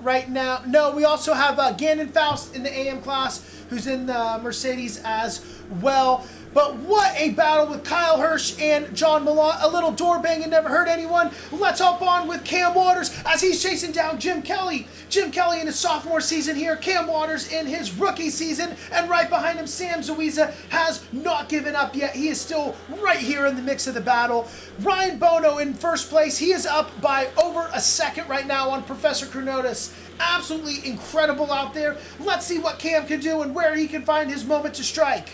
right now. No, we also have Gannon Faust in the AM class, who's in the Mercedes as well. But what a battle with Kyle Hirsch and John Malott. A little door banging never hurt anyone. Let's hop on with Cam Waters as he's chasing down Jim Kelly. Jim Kelly in his sophomore season here. Cam Waters in his rookie season. And right behind him, Sam Zuiza has not given up yet. He is still right here in the mix of the battle. Ryan Bono in first place. He is up by over a second right now on Professor Chronotis. Absolutely incredible out there. Let's see what Cam can do and where he can find his moment to strike.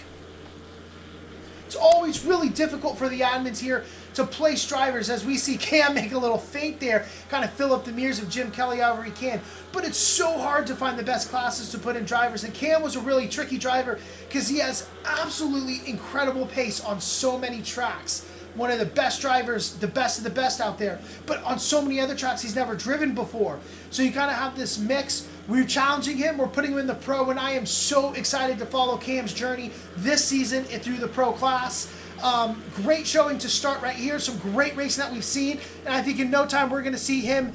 It's always really difficult for the admins here to place drivers, as we see Cam make a little feint there, kind of fill up the mirrors of Jim Kelly however he can. But it's so hard to find the best classes to put in drivers, and Cam was a really tricky driver because he has absolutely incredible pace on so many tracks. One of the best drivers, the best of the best out there. But on so many other tracks he's never driven before. So you kind of have this mix. We're challenging him, we're putting him in the pro, and I am so excited to follow Cam's journey this season and through the pro class. Great showing to start right here, some great racing that we've seen, and I think in no time we're going to see him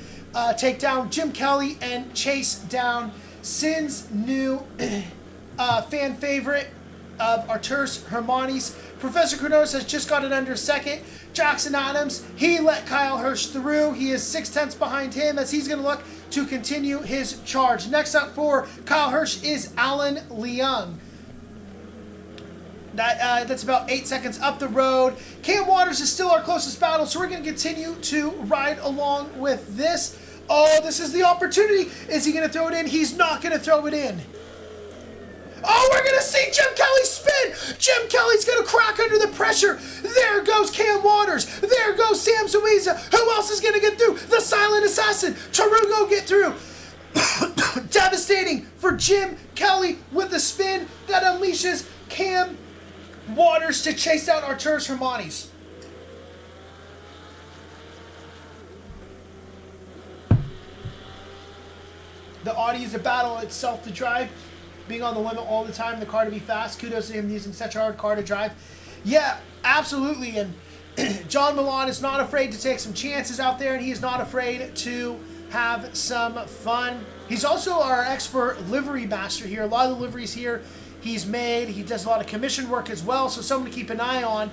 take down Jim Kelly and chase down Sin's new fan favorite of Arturus Hermanis. Professor Kronos has just got it under second. Jackson Adams, he let Kyle Hirsch through. He is 6/10 behind him as he's going to look to continue his charge. Next up for Kyle Hirsch is Alan Leung. That's about 8 seconds up the road. Cam Waters is still our closest battle, so we're going to continue to ride along with this. Oh, this is the opportunity. Is he going to throw it in? He's not going to throw it in. Oh, we're going to see Jim Kelly spin. Jim Kelly's going to crack under the pressure. There goes Cam Waters. There goes Sam Zuiza. Who else is going to get through? The silent assassin. Tarugo get through. Devastating for Jim Kelly with the spin that unleashes Cam Waters to chase down Arturus Hermanis. The Audi is a battle itself to drive. Being on the limit all the time, the car to be fast. Kudos to him using such a hard car to drive. Yeah, absolutely. And John Milan is not afraid to take some chances out there, and he is not afraid to have some fun. He's also our expert livery master here. A lot of the liveries here he's made. He does a lot of commission work as well, so someone to keep an eye on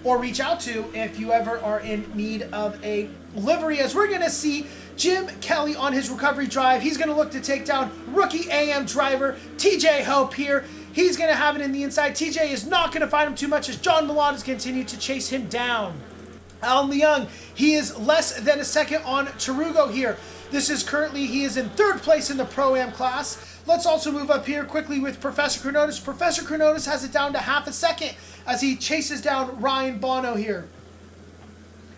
or reach out to if you ever are in need of a livery. As we're going to see Jim Kelly on his recovery drive. He's going to look to take down rookie AM driver TJ Hope here. He's going to have it in the inside. TJ is not going to fight him too much as John Milan has continued to chase him down. Alan Leung, he is less than a second on Tarugo here. This is currently, he is in third place in the Pro-Am class. Let's also move up here quickly with Professor Chronotis. Professor Chronotis has it down to half a second as he chases down Ryan Bono here.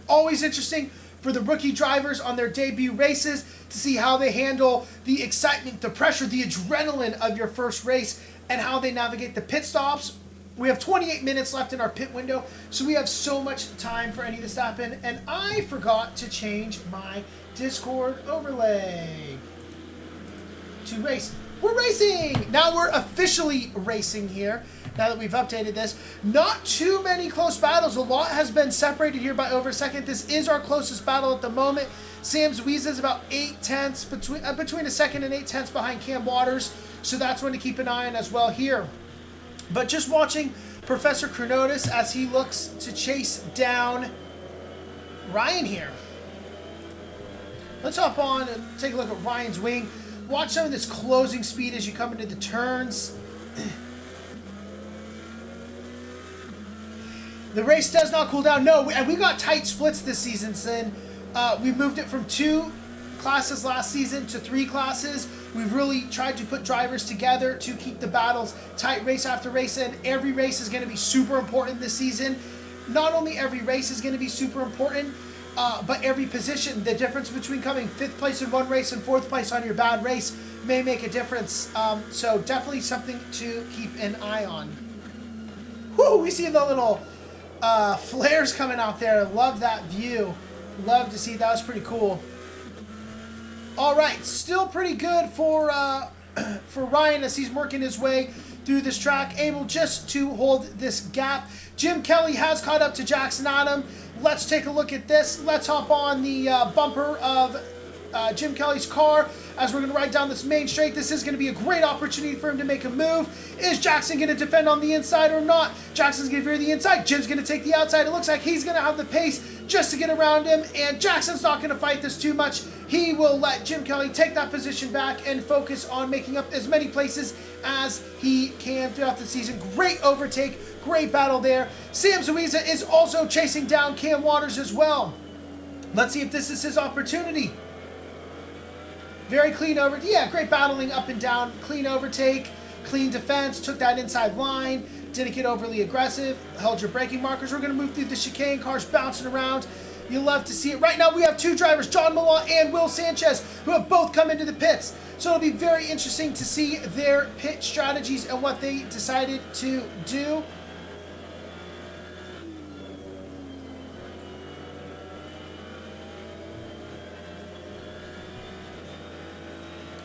Always interesting for the rookie drivers on their debut races to see how they handle the excitement, the pressure, the adrenaline of your first race and how they navigate the pit stops. We have 28 minutes left in our pit window, so we have so much time for any of this to happen. And I forgot to change my Discord overlay to race. We're racing! Now we're officially racing here, now that we've updated this. Not too many close battles. A lot has been separated here by over a second. This is our closest battle at the moment. Sam Zwiza is about 8/10 between a second and 8/10 behind Cam Waters, so that's one to keep an eye on as well here. But just watching Professor Chronotis as he looks to chase down Ryan here. Let's hop on and take a look at Ryan's wing. Watch some of this closing speed as you come into the turns. The race does not cool down. No, we got tight splits this season, Sin. We moved it from 2 classes last season to 3 classes. We've really tried to put drivers together to keep the battles tight race after race, and every race is going to be super important this season. Not only every race is going to be super important, but every position. The difference between coming 5th place in one race and 4th place on your bad race may make a difference. So definitely something to keep an eye on. Whoo, we see the little flares coming out there. Love that view. Love to see. That was pretty cool. All right, still pretty good for Ryan as he's working his way through this track, able just to hold this gap. Jim Kelly has caught up to Jackson Adam. Let's take a look at this. Let's hop on the bumper of Jim Kelly's car as we're going to ride down this main straight. This is going to be a great opportunity for him to make a move. Is Jackson going to defend on the inside or not? Jackson's going to veer the inside. Jim's going to take the outside. It looks like he's going to have the pace just to get around him, and Jackson's not going to fight this too much. He will let Jim Kelly take that position back and focus on making up as many places as he can throughout the season. Great overtake, great battle there. Sam Zwiza is also chasing down Cam Waters as well. Let's see if this is his opportunity. Very clean over. Yeah, great battling up and down. Clean overtake, clean defense, took that inside line, didn't get overly aggressive, held your braking markers. We're going to move through the chicane, cars bouncing around. You love to see it. Right now we have 2 drivers, John Milan and Will Sanchez, who have both come into the pits. So it'll be very interesting to see their pit strategies and what they decided to do.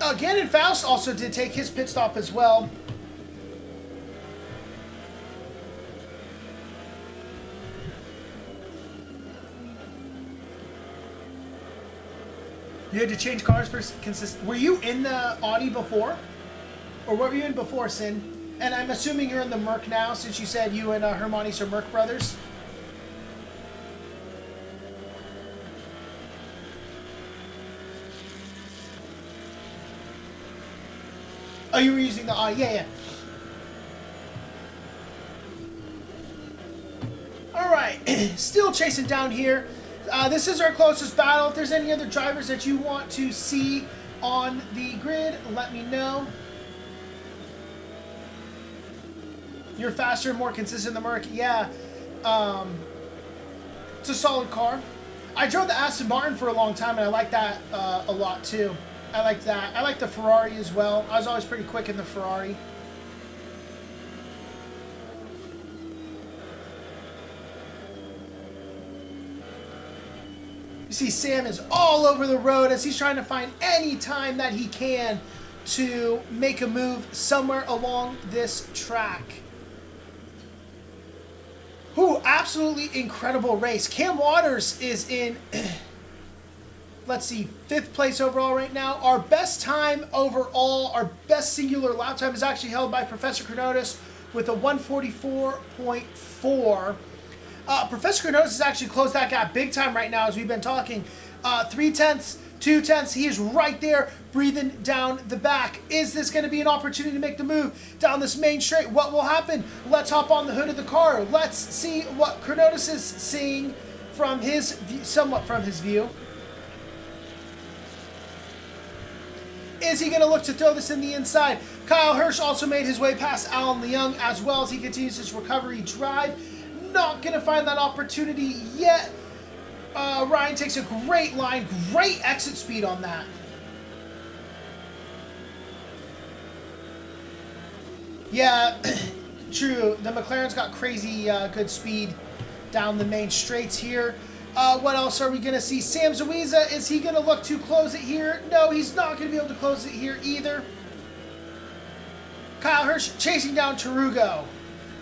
Again, and Faust also did take his pit stop as well. You had to change cars for consistent. Were you in the Audi before? Or what were you in before, Sin? And I'm assuming you're in the Merc now, since you said you and Hermanis are Merc brothers. Oh, you were using the Audi. Yeah. All right. Still chasing down here. This is our closest battle. If there's any other drivers that you want to see on the grid, let me know. You're faster and more consistent than Merc. Yeah. It's a solid car. I drove the Aston Martin for a long time, and I like that a lot too. I like that. I like the Ferrari as well. I was always pretty quick in the Ferrari. You see Sam is all over the road as he's trying to find any time that he can to make a move somewhere along this track. Whew, absolutely incredible race. Cam Waters is in, let's see, 5th place overall right now. Our best time overall, our best singular lap time is actually held by Professor Chronotis with a 144.4. Professor Chronotis has actually closed that gap big time right now as we've been talking. 3/10, 2/10, he is right there breathing down the back. Is this going to be an opportunity to make the move down this main straight? What will happen? Let's hop on the hood of the car. Let's see what Chronotis is seeing from his view, somewhat from his view. Is he going to look to throw this in the inside? Kyle Hirsch also made his way past Alan Leung as well as he continues his recovery drive. Not going to find that opportunity yet. Ryan takes a great line, great exit speed on that. Yeah, true. The McLaren's got crazy good speed down the main straights here. What else are we going to see? Sam Zawiza, is he going to look to close it here? No, he's not going to be able to close it here either. Kyle Hirsch chasing down Tarugo.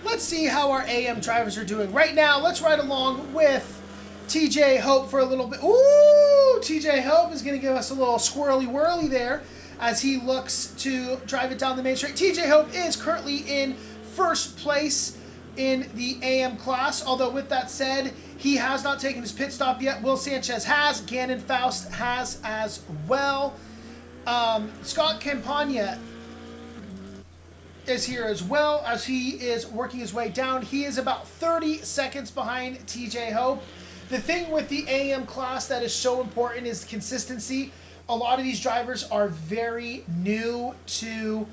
Let's see how our AM drivers are doing. Right now, let's ride along with TJ Hope for a little bit. Ooh, TJ Hope is going to give us a little squirrely whirly there as he looks to drive it down the main straight. TJ Hope is currently in 1st place in the AM class, although with that said, he has not taken his pit stop yet. Will Sanchez has. Gannon Faust has as well. Scott Campagna is here as well as he is working his way down. He is about 30 seconds behind TJ Hope. The thing with the AM class that is so important is consistency. A lot of these drivers are very new to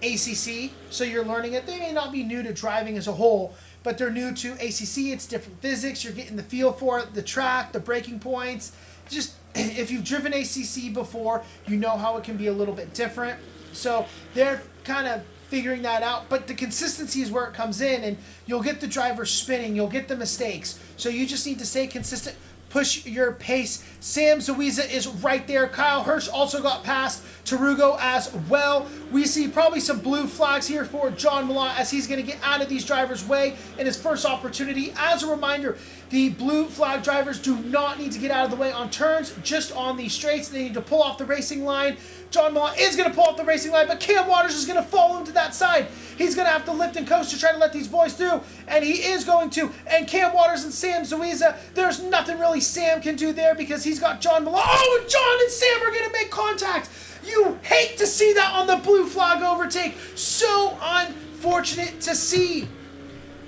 ACC, so you're learning it. They may not be new to driving as a whole, but they're new to ACC. It's different physics. You're getting the feel for it, the track, the braking points. Just if you've driven ACC before, you know how it can be a little bit different. So they're kind of figuring that out, but the consistency is where it comes in, and you'll get the driver spinning, you'll get the mistakes. So you just need to stay consistent, push your pace. Sam Zawiza is right there. Kyle Hirsch also got past Tarugo as well. We see probably some blue flags here for John Millat as he's going to get out of these drivers' way in his first opportunity. As a reminder, the blue flag drivers do not need to get out of the way on turns, just on these straights. They need to pull off the racing line. John Millat is going to pull off the racing line, but Cam Waters is going to follow him to that side. He's going to have to lift and coast to try to let these boys through, and he is going to. And Cam Waters and Sam Zawiza, there's nothing really Sam can do there because he's got John Millat. Oh, and John and Sam are going to make contact. You hate to see that on the blue flag overtake. So unfortunate to see.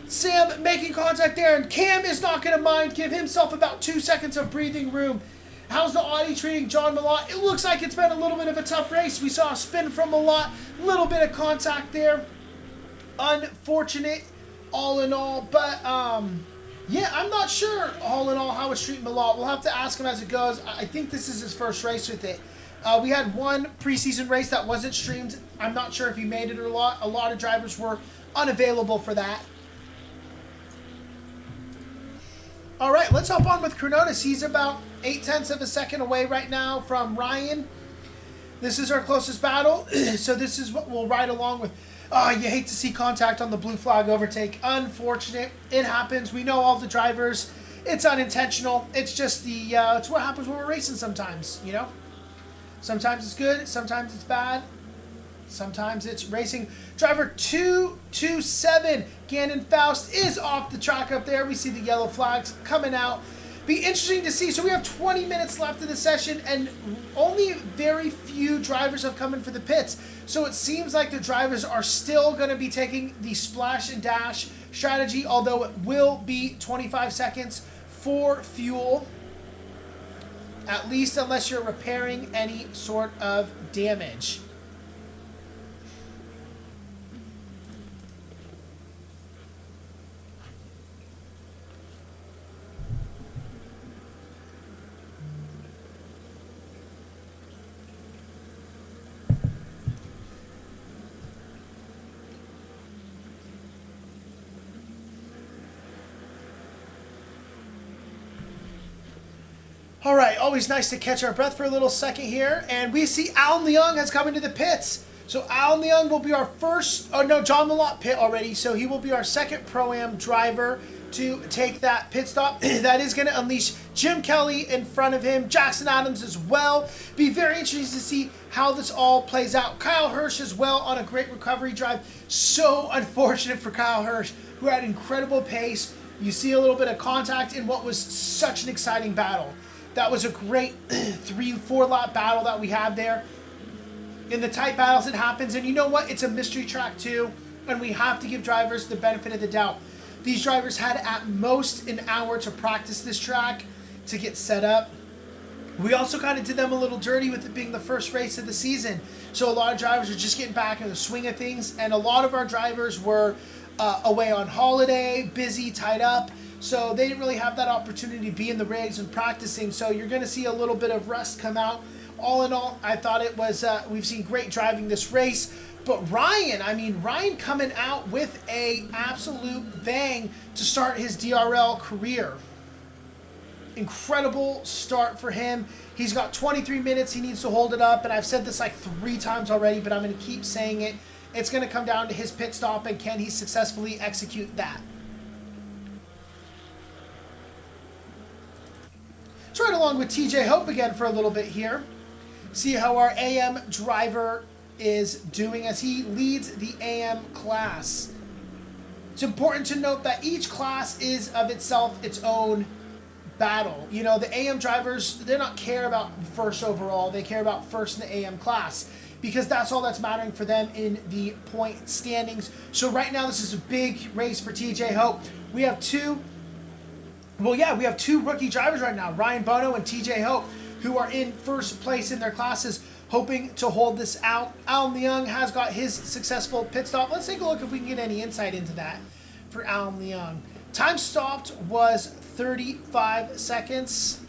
Sam making contact there, and Cam is not going to mind. Give himself about 2 seconds of breathing room. How's the Audi treating John Millat? It looks like it's been a little bit of a tough race. We saw a spin from Millat, little bit of contact there. Unfortunate, all in all. But, yeah, I'm not sure, all in all, how it's treating Millat. We'll have to ask him as it goes. I think this is his first race with it. We had one preseason race that wasn't streamed. I'm not sure if he made it or not. A lot of drivers were unavailable for that. All right, let's hop on with Chronotis. He's about 0.8 of a second away right now from Ryan. This is our closest battle, so this is what we'll ride along with. Oh, you hate to see contact on the blue flag overtake. Unfortunate. It happens. We know all the drivers. It's unintentional. It's just the, it's what happens when we're racing sometimes, you know? Sometimes it's good. Sometimes it's bad. Sometimes it's racing. Driver 227, Gannon Faust, is off the track up there. We see the yellow flags coming out. Be interesting to see. So we have 20 minutes left in the session, and only very few drivers have come in for the pits. So it seems like the drivers are still going to be taking the splash and dash strategy, although it will be 25 seconds for fuel. At least unless you're repairing any sort of damage. All right, always nice to catch our breath for a little second here. And we see Alan Leung has come into the pits. So Alan Leung will be our first, oh no, John Malott pit already. So he will be our second Pro-Am driver to take that pit stop. That is going to unleash Jim Kelly in front of him, Jackson Adams as well. Be very interesting to see how this all plays out. Kyle Hirsch as well on a great recovery drive. So unfortunate for Kyle Hirsch, who had incredible pace. You see a little bit of contact in what was such an exciting battle. That was a great 3-4 lap battle that we had there. In the tight battles, it happens. And you know what? It's a mystery track too. And we have to give drivers the benefit of the doubt. These drivers had at most an hour to practice this track to get set up. We also kind of did them a little dirty with it being the first race of the season. So a lot of drivers are just getting back in the swing of things. And a lot of our drivers were away on holiday, busy, tied up. So they didn't really have that opportunity to be in the rigs and practicing. So you're going to see a little bit of rust come out. All in all, I thought it was, we've seen great driving this race. But Ryan coming out with a absolute bang to start his DRL career. Incredible start for him. He's got 23 minutes. He needs to hold it up. And I've said this like 3 times already, but I'm going to keep saying it. It's going to come down to his pit stop and can he successfully execute that. Let's ride along with TJ Hope again for a little bit here. See how our AM driver is doing as he leads the AM class. It's important to note that each class is of itself its own battle. You know, the AM drivers, they don't care about first overall. They care about first in the AM class because that's all that's mattering for them in the point standings. So right now, this is a big race for TJ Hope. We have two rookie drivers right now, Ryan Bono and TJ Hope, who are in first place in their classes, hoping to hold this out. Alan Leung has got his successful pit stop. Let's take a look if we can get any insight into that for Alan Leung. Time stopped was 35 seconds.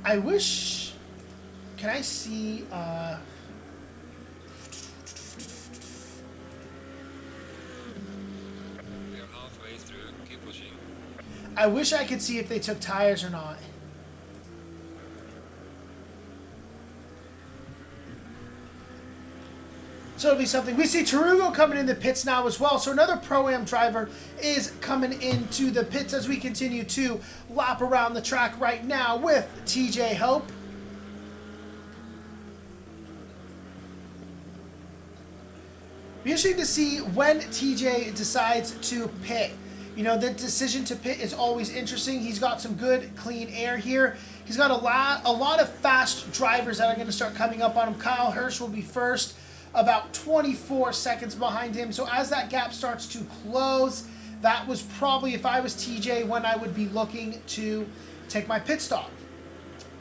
I wish... Can I see... I wish I could see if they took tires or not. So it'll be something. We see Tarugo coming in the pits now as well. So another Pro-Am driver is coming into the pits as we continue to lap around the track right now with TJ Hope. Be interesting to see when TJ decides to pit. You know, the decision to pit is always interesting. He's got some good, clean air here. He's got a lot of fast drivers that are going to start coming up on him. Kyle Hirsch will be first, about 24 seconds behind him. So as that gap starts to close, that was probably, if I was TJ, when I would be looking to take my pit stop.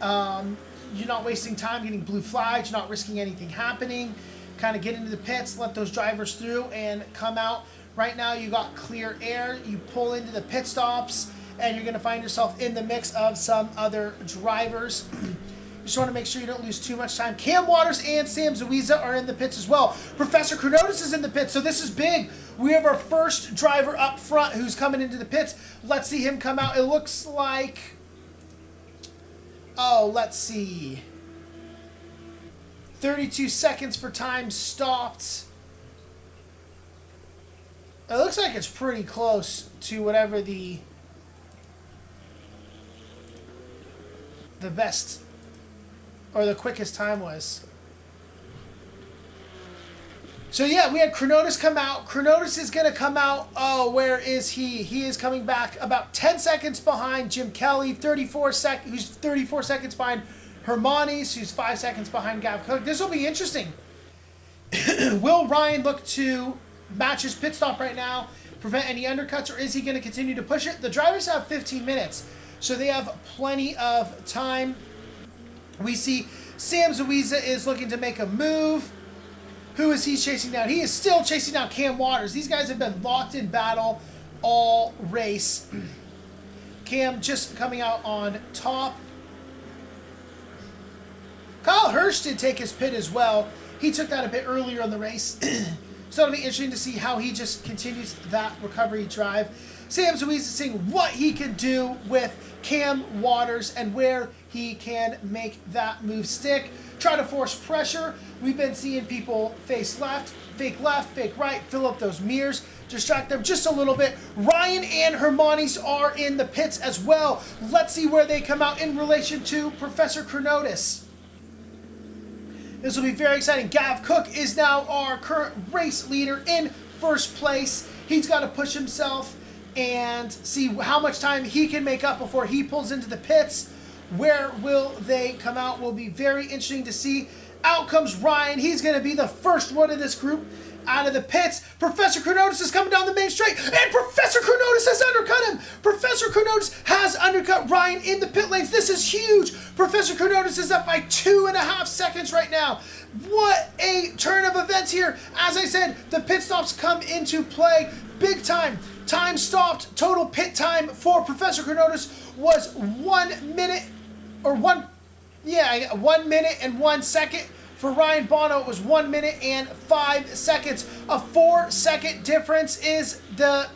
You're not wasting time getting blue flags. You're not risking anything happening. Kind of get into the pits, let those drivers through, and come out. Right now, you got clear air. You pull into the pit stops, and you're going to find yourself in the mix of some other drivers. You just want to make sure you don't lose too much time. Cam Waters and Sam Zuiza are in the pits as well. Professor Kronotis is in the pits, so this is big. We have our first driver up front who's coming into the pits. Let's see him come out. It looks like... Oh, let's see. 32 seconds for time stopped. It looks like it's pretty close to whatever the best or the quickest time was. So yeah, we had Kronotis come out. Kronotis is going to come out. Oh, where is he? He is coming back about 10 seconds behind Jim Kelly, who's 34 seconds behind Hermanis, who's 5 seconds behind Gav Cook. This will be interesting. Will Ryan look to match his pit stop right now, prevent any undercuts, or is he going to continue to push it? The drivers have 15 minutes, so they have plenty of time. We see Sam Zuiza is looking to make a move. Who is he chasing down? He is still chasing down Cam Waters. These guys have been locked in battle all race. Cam just coming out on top. Kyle Hirsch did take his pit as well. He took that a bit earlier in the race. So it'll be interesting to see how he just continues that recovery drive. Sam Zuiza seeing what he can do with Cam Waters and where he can make that move stick. Try to force pressure. We've been seeing people face left, fake right, fill up those mirrors, distract them just a little bit. Ryan and Hermione's are in the pits as well. Let's see where they come out in relation to Professor Chronotis. This will be very exciting. Gav Cook is now our current race leader in first place. He's got to push himself and see how much time he can make up before he pulls into the pits. Where will they come out? Will be very interesting to see. Out comes Ryan. He's going to be the first one in this group out of the pits. Professor Chronotis is coming down the main straight, and Professor Chronotis has undercut him. Professor Chronotis has undercut Ryan in the pit lanes. This is huge. Professor Chronotis is up by 2.5 seconds right now. What a turn of events here. As I said, the pit stops come into play big time. Time stopped. Total pit time for Professor Chronotis was 1 minute or 1 minute and 1 second. For Ryan Bono, it was 1 minute and 5 seconds. A 4-second difference is the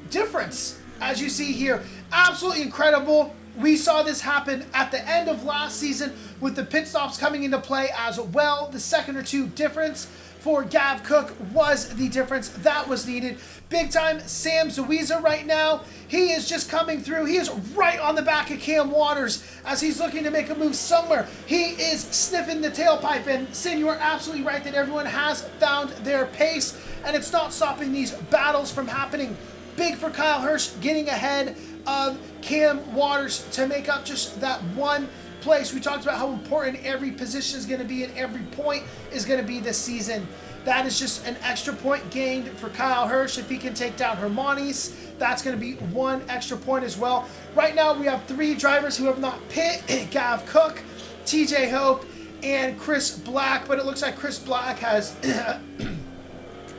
difference, as you see here. Absolutely incredible. We saw this happen at the end of last season with the pit stops coming into play as well. The second or two difference for Gav Cook was the difference that was needed. Big time Sam Zuiza right now. He is just coming through. He is right on the back of Cam Waters as he's looking to make a move somewhere. He is sniffing the tailpipe. And Sin, you are absolutely right that everyone has found their pace, and it's not stopping these battles from happening. Big for Kyle Hirsch getting ahead of Cam Waters to make up just that one place. We talked about how important every position is going to be and every point is going to be this season. That is just an extra point gained for Kyle Hirsch. If he can take down Hermione's, that's going to be 1 extra point as well. Right now, we have 3 drivers who have not pit. Gav Cook, TJ Hope, and Chris Black. But it looks like Chris Black has...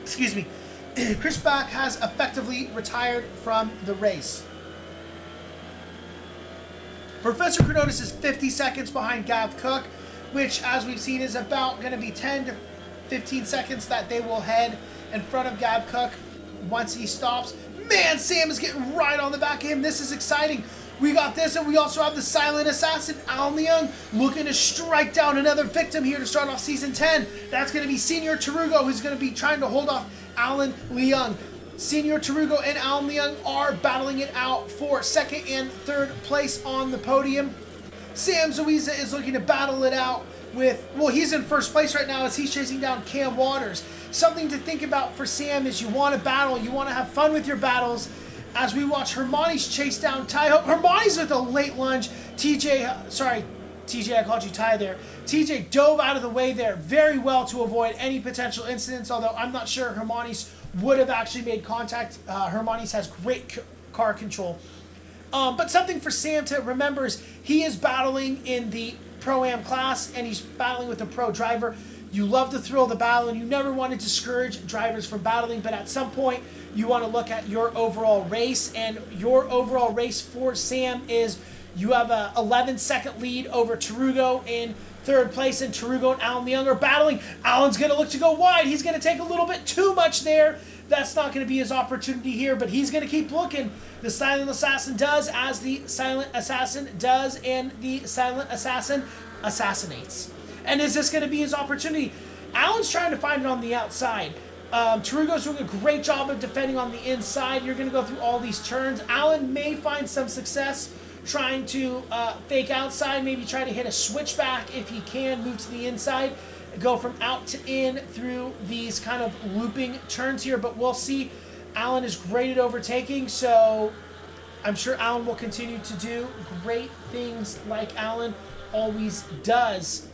excuse me. Chris Black has effectively retired from the race. Professor Chronotis is 50 seconds behind Gav Cook, which, as we've seen, is about going to be 10 to 15 seconds that they will head in front of Gav Cook once he stops. Man, Sam is getting right on the back of him. This is exciting. We got this, and we also have the silent assassin, Alan Leung, looking to strike down another victim here to start off Season 10. That's going to be Senior Tarugo, who's going to be trying to hold off Alan Leung. Senior Tarugo and Alan Leung are battling it out for second and third place on the podium. Sam Zuiza is looking to battle it out with, well, he's in first place right now as he's chasing down Cam Waters. Something to think about for Sam is you want to battle, you want to have fun with your battles. As we watch Hermione's chase down Ty Hope. Hermione's with a late lunge. TJ, I called you Ty there. TJ dove out of the way there very well to avoid any potential incidents, although I'm not sure Hermione's would have actually made contact. Hermione's has great car control. But something for Sam to remember is he is battling in the Pro-Am class, and he's battling with a pro driver. You love the thrill of the battle, and you never want to discourage drivers from battling, but at some point, you want to look at your overall race, and your overall race for Sam is you have a 11-second lead over Tarugo in third place, and Tarugo and Alan Leung are battling. Alan's going to look to go wide. He's going to take a little bit too much there. That's not going to be his opportunity here, but he's going to keep looking. The Silent Assassin does as the Silent Assassin does, and the Silent Assassin assassinates. And is this going to be his opportunity? Alan's trying to find it on the outside. Tarugo's doing a great job of defending on the inside. You're going to go through all these turns. Alan may find some success trying to fake outside, maybe try to hit a switchback if he can, move to the inside, go from out to in through these kind of looping turns here, but we'll see. Alan is great at overtaking, so I'm sure Alan will continue to do great things like Alan always does.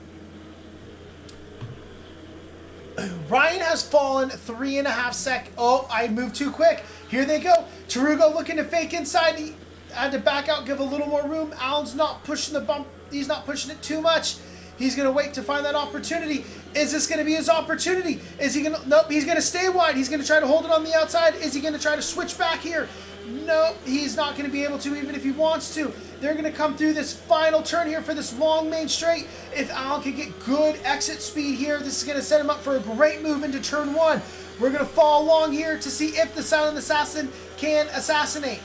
Ryan has fallen 3.5 seconds. Oh, I moved too quick. Here they go. Tarugo looking to fake inside. He had to back out, give a little more room. Alan's not pushing the bump. He's not pushing it too much. He's going to wait to find that opportunity. Is this going to be his opportunity? Is he going to... Nope, he's going to stay wide. He's going to try to hold it on the outside. Is he going to try to switch back here? No, he's not going to be able to even if he wants to. They're going to come through this final turn here for this long main straight. If Alan can get good exit speed here, this is going to set him up for a great move into turn one. We're going to follow along here to see if the Silent Assassin can assassinate.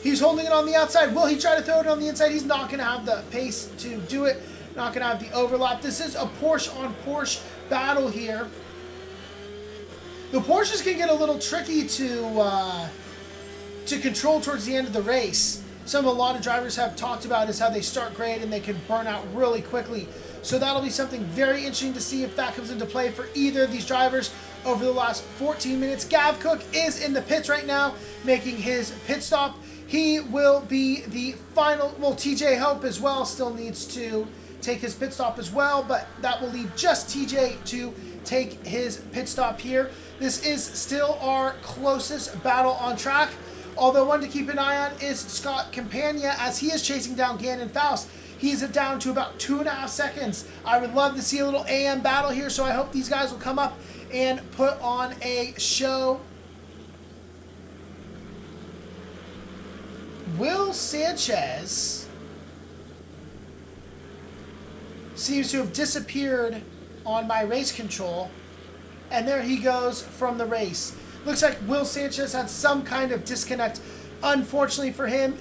He's holding it on the outside. Will he try to throw it on the inside? He's not going to have the pace to do it. Not going to have the overlap. This is a Porsche on Porsche battle here. The Porsches can get a little tricky to control towards the end of the race. Something a lot of drivers have talked about is how they start great and they can burn out really quickly. So that'll be something very interesting to see if that comes into play for either of these drivers over the last 14 minutes. Gav Cook is in the pits right now, making his pit stop. He will be the final, well, TJ Hope as well still needs to take his pit stop as well, but that will leave just TJ to take his pit stop here. This is still our closest battle on track, although one to keep an eye on is Scott Campagna as he is chasing down Gannon Faust. He's down to about 2.5 seconds. I would love to see a little AM battle here, so I hope these guys will come up and put on a show. Will Sanchez seems to have disappeared on my race control, and there he goes from the race. Looks like Will Sanchez had some kind of disconnect, unfortunately for him.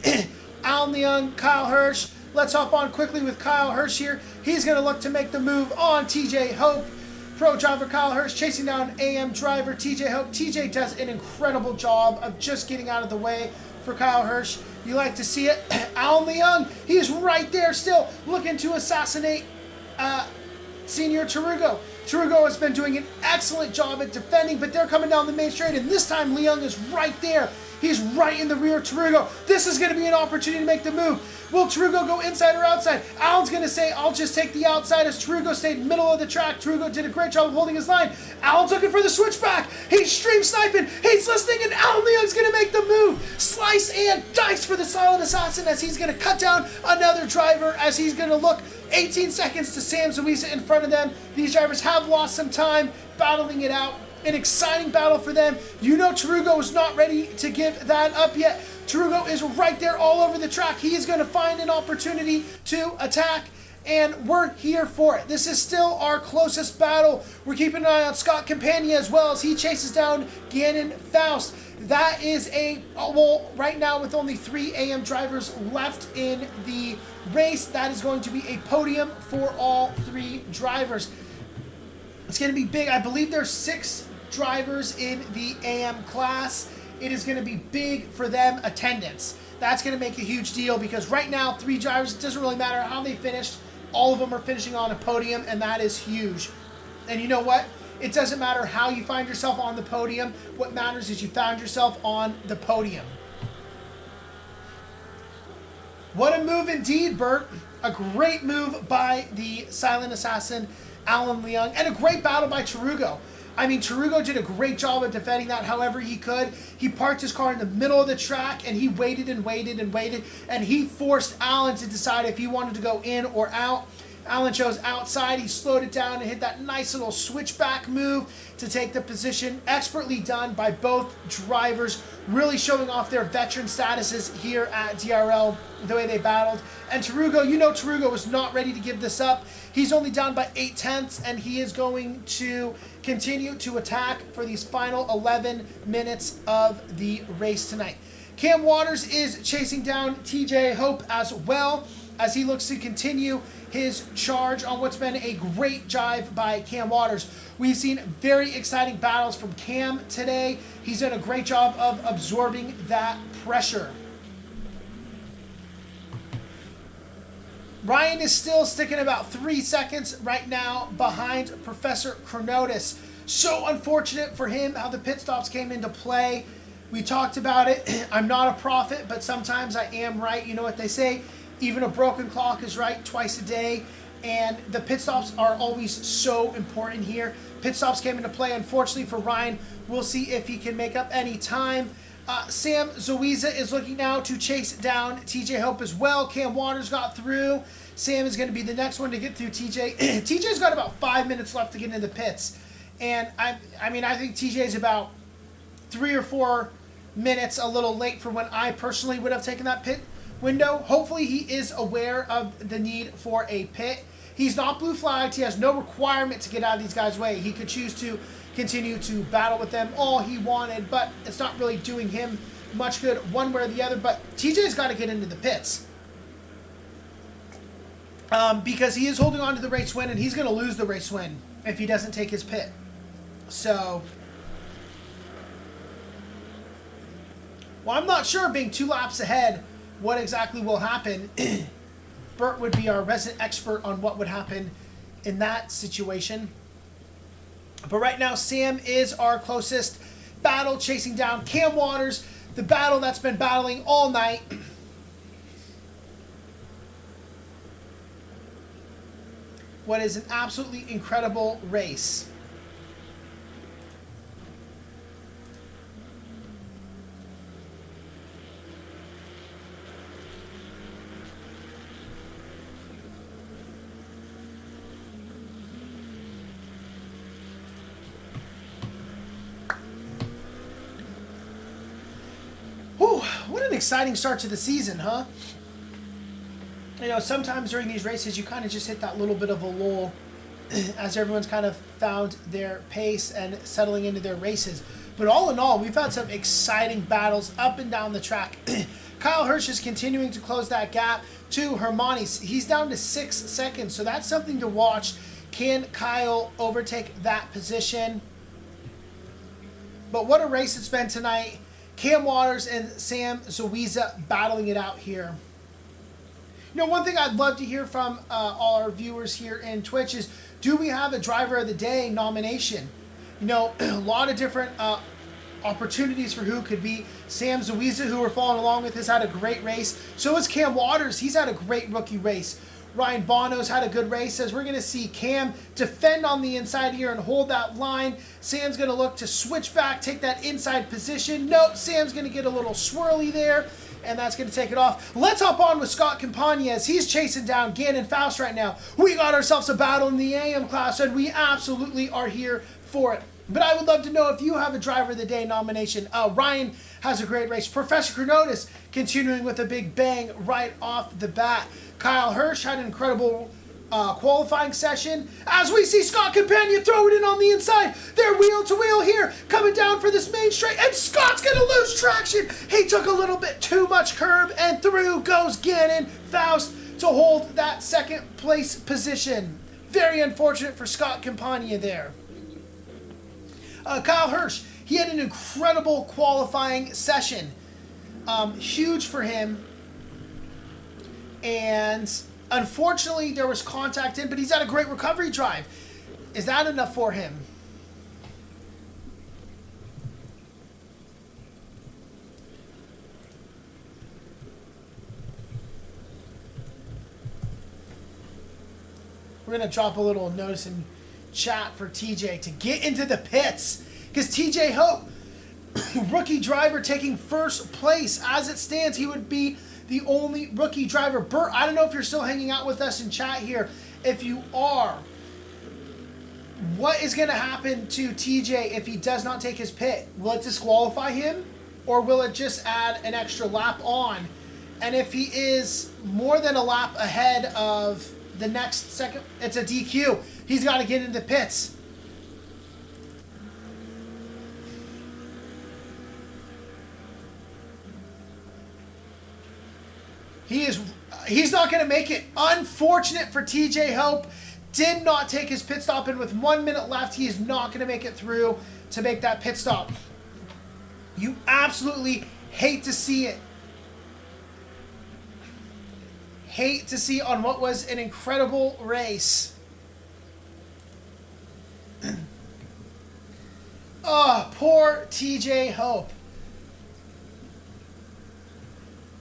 Alan Leung, Kyle Hirsch. Let's hop on quickly with Kyle Hirsch here. He's going to look to make the move on TJ Hope. Pro driver Kyle Hirsch chasing down AM driver TJ Hope. TJ does an incredible job of just getting out of the way for Kyle Hirsch. You like to see it. Alan Leung, he's right there still looking to assassinate Senior Tarugo. Tarugo has been doing an excellent job at defending, but they're coming down the main straight, and this time Leung is right there. He's right in the rear of Tarugo. This is going to be an opportunity to make the move. Will Tarugo go inside or outside? Alan's going to say, I'll just take the outside as Tarugo stayed middle of the track. Tarugo did a great job of holding his line. Alan's looking for the switchback. He's stream sniping. He's listening, and Alan Leung's going to make the move. Slice and dice for the silent assassin as he's going to cut down another driver as he's going to look 18 seconds to Sam Zuisa in front of them. These drivers have lost some time battling it out. An exciting battle for them. You know Tarugo is not ready to give that up yet. Tarugo is right there all over the track. He is going to find an opportunity to attack, and we're here for it. This is still our closest battle. We're keeping an eye on Scott Campagna as well as he chases down Gannon Faust. That is well, right now with only 3 AM drivers left in the race, that is going to be a podium for all 3 drivers. It's going to be big. I believe there's 6 drivers in the AM class. It is going to be big for them attendance. That's going to make a huge deal because right now 3 drivers, it doesn't really matter how they finished. All of them are finishing on a podium, and that is huge. And you know what? It doesn't matter how you find yourself on the podium. What matters is you found yourself on the podium. What a move indeed, Bert. A great move by the silent assassin, Alan Leung, and a great battle by Tarugo. I mean, Tarugo did a great job of defending that however he could. He parked his car in the middle of the track, and he waited and waited and waited, and he forced Alan to decide if he wanted to go in or out. Alan chose outside. He slowed it down and hit that nice little switchback move to take the position. Expertly done by both drivers, really showing off their veteran statuses here at DRL, the way they battled. And Tarugo, you know Tarugo was not ready to give this up. He's only down by 0.8, and he is going to continue to attack for these final 11 minutes of the race tonight. Cam Waters is chasing down TJ Hope as well as he looks to continue his charge on what's been a great drive by Cam Waters. We've seen very exciting battles from Cam today. He's done a great job of absorbing that pressure. Ryan is still sticking about 3 seconds right now behind Professor Chronotis. So unfortunate for him how the pit stops came into play. We talked about it. I'm not a prophet, but sometimes I am right. You know what they say? Even a broken clock is right twice a day. And the pit stops are always so important here. Pit stops came into play, unfortunately, for Ryan. We'll see if he can make up any time. Sam Zuisa is looking now to chase down TJ Hope as well. Cam Waters got through. Sam is going to be the next one to get through TJ. TJ's got about 5 minutes left to get into the pits. And I think TJ's about 3 or 4 minutes a little late for when I personally would have taken that pit window. Hopefully he is aware of the need for a pit. He's not blue flagged. He has no requirement to get out of these guys' way. He could choose to continue to battle with them all he wanted, but it's not really doing him much good one way or the other, but TJ's got to get into the pits. Because he is holding on to the race win, and he's going to lose the race win if he doesn't take his pit. So, well, I'm not sure, being 2 laps ahead, what exactly will happen. Bert would be our resident expert on what would happen in that situation. But right now, Sam is our closest battle, chasing down Cam Waters, the battle that's been battling all night. What is an absolutely incredible race. Whew, what an exciting start to the season, huh? You know, sometimes during these races, you kind of just hit that little bit of a lull as everyone's kind of found their pace and settling into their races. But all in all, we've had some exciting battles up and down the track. Kyle Hirsch is continuing to close that gap to Hermanis. He's down to 6 seconds, so that's something to watch. Can Kyle overtake that position? But what a race it's been tonight. Cam Waters and Sam Zawiza battling it out here. You know, one thing I'd love to hear from all our viewers here in Twitch is, do we have a Driver of the Day nomination? You know, a lot of different opportunities for who could be. Sam Zawiza, who we're following along with, has had a great race. So has Cam Waters. He's had a great rookie race. Ryan Bono's had a good race, as we're going to see Cam defend on the inside here and hold that line. Sam's going to look to switch back, take that inside position. Nope, Sam's going to get a little swirly there, and that's going to take it off. Let's hop on with Scott Campagna as he's chasing down Gannon Faust right now. We got ourselves a battle in the AM class, and we absolutely are here for it. But I would love to know if you have a Driver of the Day nomination. Ryan has a great race. Professor Chronotis continuing with a big bang right off the bat. Kyle Hirsch had an incredible qualifying session. As we see Scott Campagna throw it in on the inside. They're wheel to wheel here, coming down for this main straight, and Scott's going to lose traction. He took a little bit too much curb, and through goes Gannon Faust to hold that second place position. Very unfortunate for Scott Campagna there. Kyle Hirsch, he had an incredible qualifying session. Huge for him. And unfortunately, there was contact in, but he's had a great recovery drive. Is that enough for him? We're going to drop a little notice in chat for TJ to get into the pits, because TJ Hope, rookie driver, taking first place. As it stands, he would be the only rookie driver. Bert, I don't know if you're still hanging out with us in chat here. If you are, what is going to happen to TJ if he does not take his pit? Will it disqualify him, or will it just add an extra lap on? And if he is more than a lap ahead of the next second, it's a DQ. He's got to get into the pits. He's not going to make it. Unfortunate for TJ Hope. Did not take his pit stop, and with 1 minute left, he is not going to make it through to make that pit stop. You absolutely hate to see it. Hate to see on what was an incredible race. Oh, poor TJ Hope.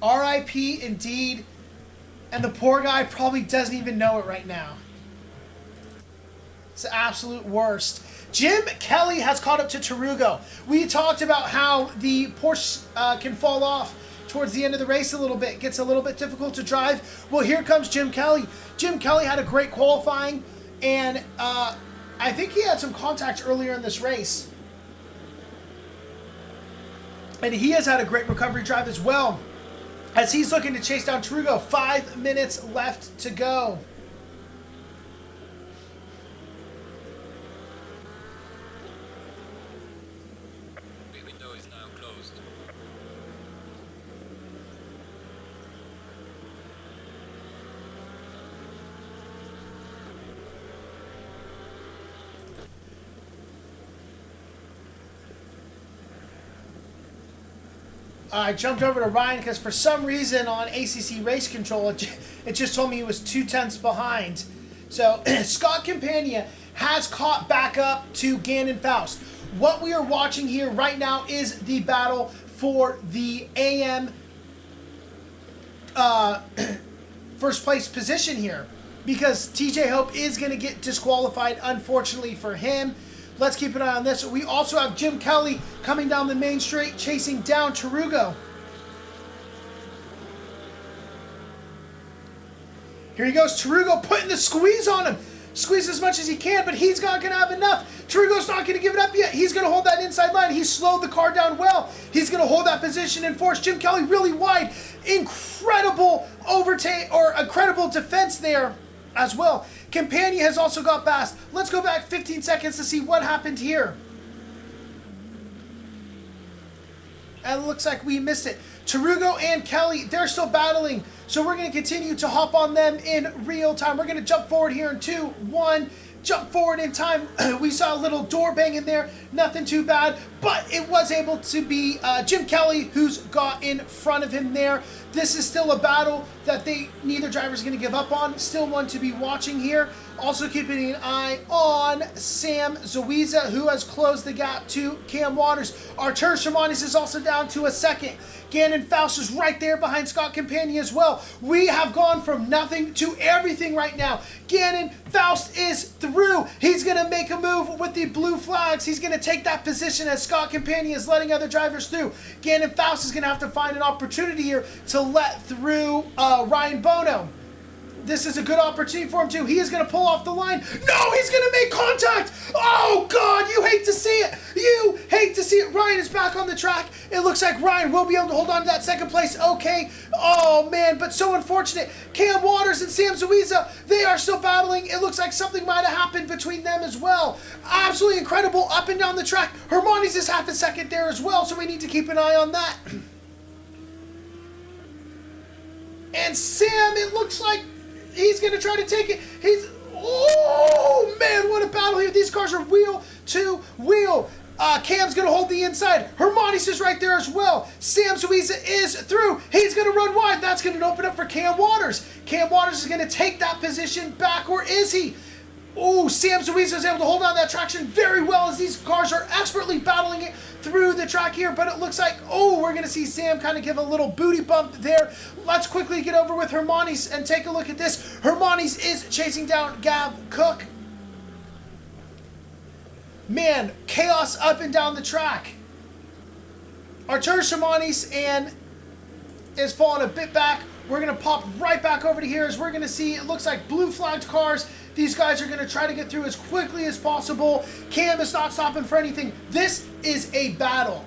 R.I.P. indeed. And the poor guy probably doesn't even know it right now. It's the absolute worst. Jim Kelly has caught up to Tarugo. We talked about how the Porsche can fall off towards the end of the race a little bit. Gets a little bit difficult to drive. Well, here comes Jim Kelly. Jim Kelly had a great qualifying, and I think he had some contact earlier in this race. And he has had a great recovery drive as well, as he's looking to chase down Tarugo. 5 minutes left to go. The window is now closed. I jumped over to Ryan because for some reason on ACC Race Control, it just told me he was 2/10 behind. So Scott Campania has caught back up to Gannon Faust. What we are watching here right now is the battle for the AM first place position here, because TJ Hope is going to get disqualified, unfortunately for him. Let's keep an eye on this. We also have Jim Kelly coming down the main straight, chasing down Tarugo. Here he goes, Tarugo putting the squeeze on him. Squeeze as much as he can, but he's not going to have enough. Tarugo's not going to give it up yet. He's going to hold that inside line. He slowed the car down well. He's going to hold that position and force Jim Kelly really wide. Incredible overtake, or incredible defense there as well. Campania has also got past. Let's go back 15 seconds to see what happened here. And it looks like we missed it. Tarugo and Kelly, they're still battling. So we're going to continue to hop on them in real time. We're going to jump forward here in 2, 1. Jump forward in time. We saw a little door bang in there. Nothing too bad. But it was able to be Jim Kelly who's got in front of him there. This is still a battle that neither driver is going to give up on. Still one to be watching here. Also keeping an eye on Sam Zawiza, who has closed the gap to Cam Waters. Artur Shermanis is also down to a second. Gannon Faust is right there behind Scott Campania as well. We have gone from nothing to everything right now. Gannon Faust is through. He's going to make a move with the blue flags. He's going to take that position as Scott Campania is letting other drivers through. Gannon Faust is going to have to find an opportunity here to let through Ryan Bono. This is a good opportunity for him too. He is going to pull off the line. No, he's going to make contact. Oh, God, you hate to see it. You hate to see it. Ryan is back on the track. It looks like Ryan will be able to hold on to that second place. Okay. Oh, man, but so unfortunate. Cam Waters and Sam Zawiza, they are still battling. It looks like something might have happened between them as well. Absolutely incredible up and down the track. Hermanis is half a second there as well, so we need to keep an eye on that. And Sam, it looks like he's going to try to take it. Oh, man, what a battle here. These cars are wheel to wheel. Cam's going to hold the inside. Hermanis is right there as well. Sam Zawiza is through. He's going to run wide. That's going to open up for Cam Waters. Cam Waters is going to take that position back, or is he? Oh, Sam Zawiza is able to hold on to that traction very well as these cars are expertly battling it through the track here, but it looks like, oh, we're going to see Sam kind of give a little booty bump there. Let's quickly get over with Hermanis and take a look at this. Hermanis is chasing down Gav Cook. Man, chaos up and down the track. Artur Hermanis and is falling a bit back. We're going to pop right back over to here as we're going to see, it looks like blue flagged cars. These guys are going to try to get through as quickly as possible. Cam is not stopping for anything. This is a battle.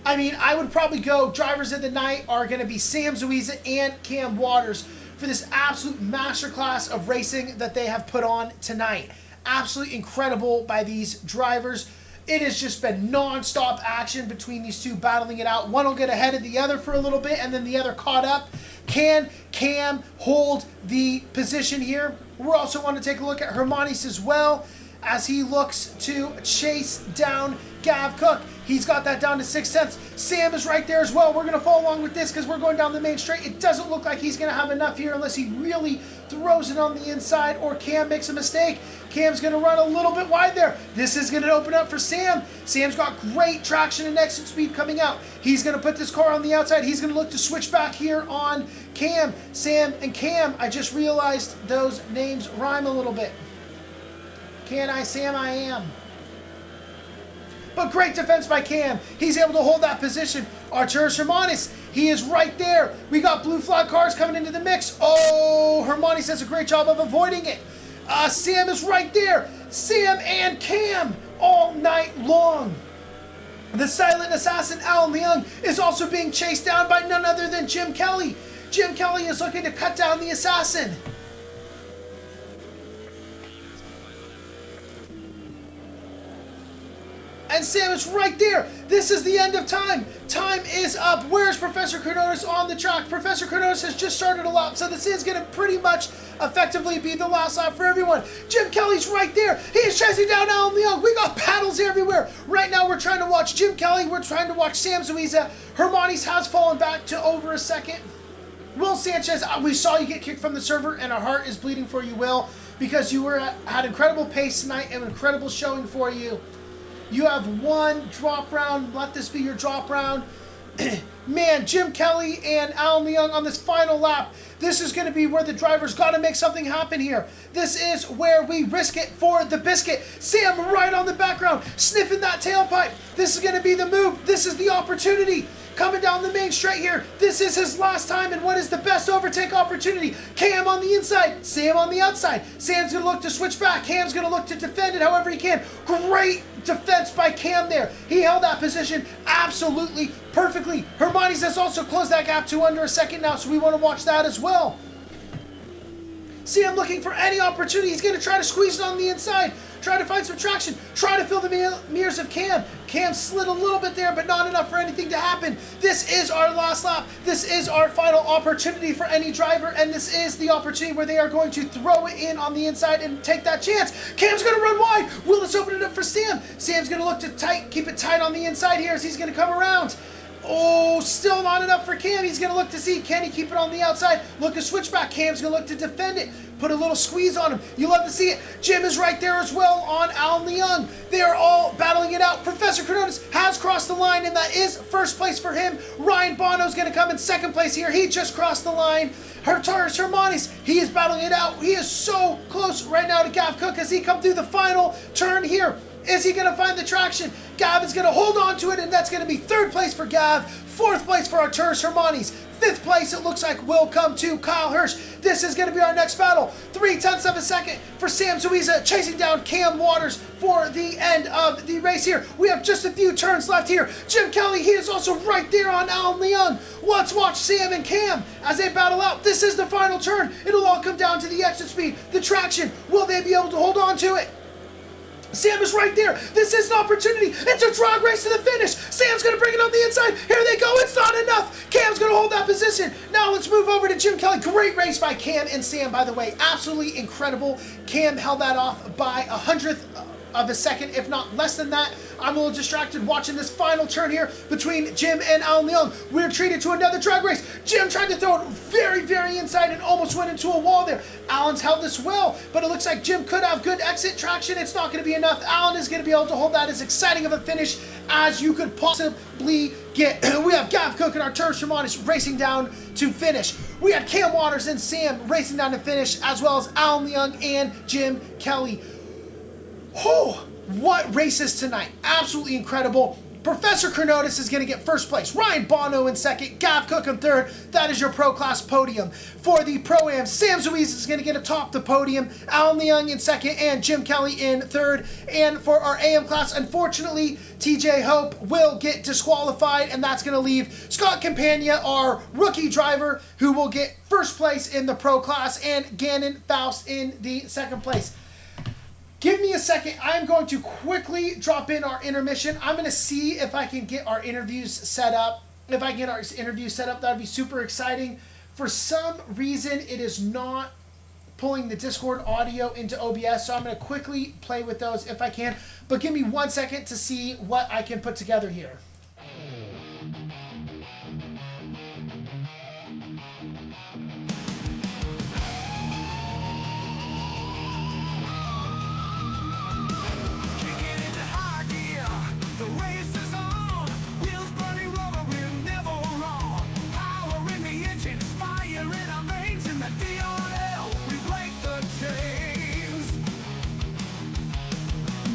I mean, I would probably go drivers of the night are going to be Sam Zawiza and Cam Waters for this absolute masterclass of racing that they have put on tonight. Absolutely incredible by these drivers. It has just been non-stop action between these two battling it out. One will get ahead of the other for a little bit, and then the other caught up. Can Cam hold the position here? We also want to take a look at Hermanis as well as he looks to chase down Gav Cook. He's got that down to 6/10. Sam is right there as well. We're going to follow along with this because we're going down the main straight. It doesn't look like he's going to have enough here unless he really throws it on the inside or Cam makes a mistake. Cam's going to run a little bit wide there. This is going to open up for Sam. Sam's got great traction and exit speed coming out. He's going to put this car on the outside. He's going to look to switch back here on Cam. Sam and Cam, I just realized those names rhyme a little bit. Can I, Sam, I am. But great defense by Cam. He's able to hold that position. Artur Hermanis, he is right there. We got blue flag cars coming into the mix. Oh, Hermanis does a great job of avoiding it. Sam is right there. Sam and Cam all night long. The silent assassin, Alan Leung, is also being chased down by none other than Jim Kelly. Jim Kelly is looking to cut down the assassin. and Sam is right there. This is the end of time. Time is up. Where's Professor Chronotis on the track? Professor Chronotis has just started a lap, so this is going to pretty much effectively be the last lap for everyone. Jim Kelly's right there. He is chasing down Alan Leong. We got paddles everywhere. Right now we're trying to watch Jim Kelly. We're trying to watch Sam Zuiza. Hermani's has fallen back to over a second. Will Sanchez, we saw you get kicked from the server, and our heart is bleeding for you, Will, because you had incredible pace tonight and incredible showing for you. You have one drop round. Let this be your drop round. Man, Jim Kelly and Alan Leong on this final lap. This is going to be where the drivers got to make something happen here. This is where we risk it for the biscuit. Sam right on the background, sniffing that tailpipe. This is going to be the move. This is the opportunity. Coming down the main straight here. This is his last time, and what is the best overtake opportunity? Cam on the inside, Sam on the outside. Sam's going to look to switch back. Cam's going to look to defend it however he can. Great defense by Cam there. He held that position absolutely perfectly. Hermani's has also closed that gap to under a second now, so we want to watch that as well. Sam looking for any opportunity. He's going to try to squeeze it on the inside. Try to find some traction. Try to fill the mirrors of Cam. Cam slid a little bit there, but not enough for anything to happen. This is our last lap. This is our final opportunity for any driver, and this is the opportunity where they are going to throw it in on the inside and take that chance. Cam's going to run wide. Will this open it up for Sam? Sam's going to look to keep it tight on the inside here as he's going to come around. Oh, still not enough for Cam. He's going to look to see, can he keep it on the outside? Look to switch back. Cam's going to look to defend it. Put a little squeeze on him. You love to see it. Jim is right there as well on Alan Leong. They are all battling it out. Professor Chronotis has crossed the line, and that is first place for him. Ryan Bono's going to come in second place here. He just crossed the line. Taurus Hermanis, he is battling it out. He is so close right now to Gav Cook as he come through the final turn here. Is he going to find the traction? Gav is going to hold on to it, and that's going to be third place for Gav, fourth place for Arturus Hermanis. Fifth place, it looks like, will come to Kyle Hirsch. This is going to be our next battle. 0.3 of a second for Sam Zuiza, chasing down Cam Waters for the end of the race here. We have just a few turns left here. Jim Kelly, he is also right there on Alan Leong. Let's watch Sam and Cam as they battle out. This is the final turn. It'll all come down to the exit speed, the traction. Will they be able to hold on to it? Sam is right there. This is an opportunity. It's a drag race to the finish. Sam's going to bring it on the inside. Here they go. It's not enough. Cam's going to hold that position. Now let's move over to Jim Kelly. Great race by Cam and Sam, by the way. Absolutely incredible. Cam held that off by 100th of a second, if not less than that. I'm a little distracted watching this final turn here between Jim and Alan Leong. We're treated to another drag race. Jim tried to throw it very, very inside and almost went into a wall there. Alan's held this well, but it looks like Jim could have good exit traction. It's not going to be enough. Alan is going to be able to hold that as exciting of a finish as you could possibly get. We have Gav Cook and Arturus Hermanis racing down to finish. We had Cam Waters and Sam racing down to finish, as well as Alan Leong and Jim Kelly. Oh, what races tonight. Absolutely incredible. Professor Chronotis is going to get first place. Ryan Bono in second. Gav Cook in third. That is your pro class podium. For the Pro-Am, Sam Zuiz is going to get atop the podium. Alan Leong in second and Jim Kelly in third. And for our AM class, unfortunately, TJ Hope will get disqualified, and that's going to leave Scott Campagna, our rookie driver, who will get first place in the pro class, and Gannon Faust in the second place. Give me a second. I'm going to quickly drop in our intermission. I'm going to see if I can get our interviews set up. If I can get our interviews set up, that would be super exciting. For some reason, it is not pulling the Discord audio into OBS, so I'm going to quickly play with those if I can. But give me 1 second to see what I can put together here. DRL, we break the chains.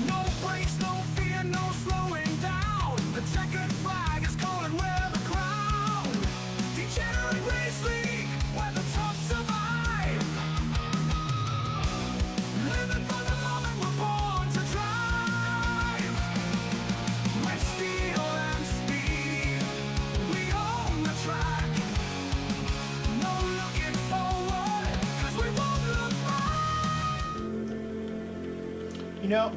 No brakes, no fear, no slowing down. The checkered flag is calling where the crown. Degenerate race league, where the tough survive. Living for the moment we're born to drive. With steel and speed, we own the track. No looking forward, 'cause we won't look back. You know,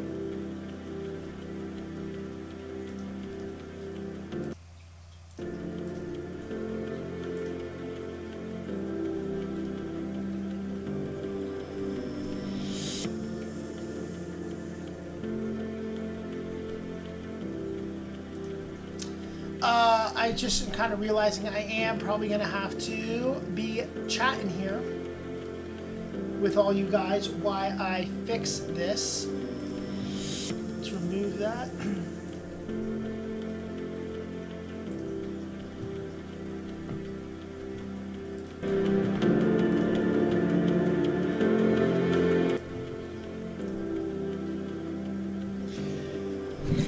I just am kind of realizing I am probably going to have to be chatting here with all you guys while I fix this. Let's remove that.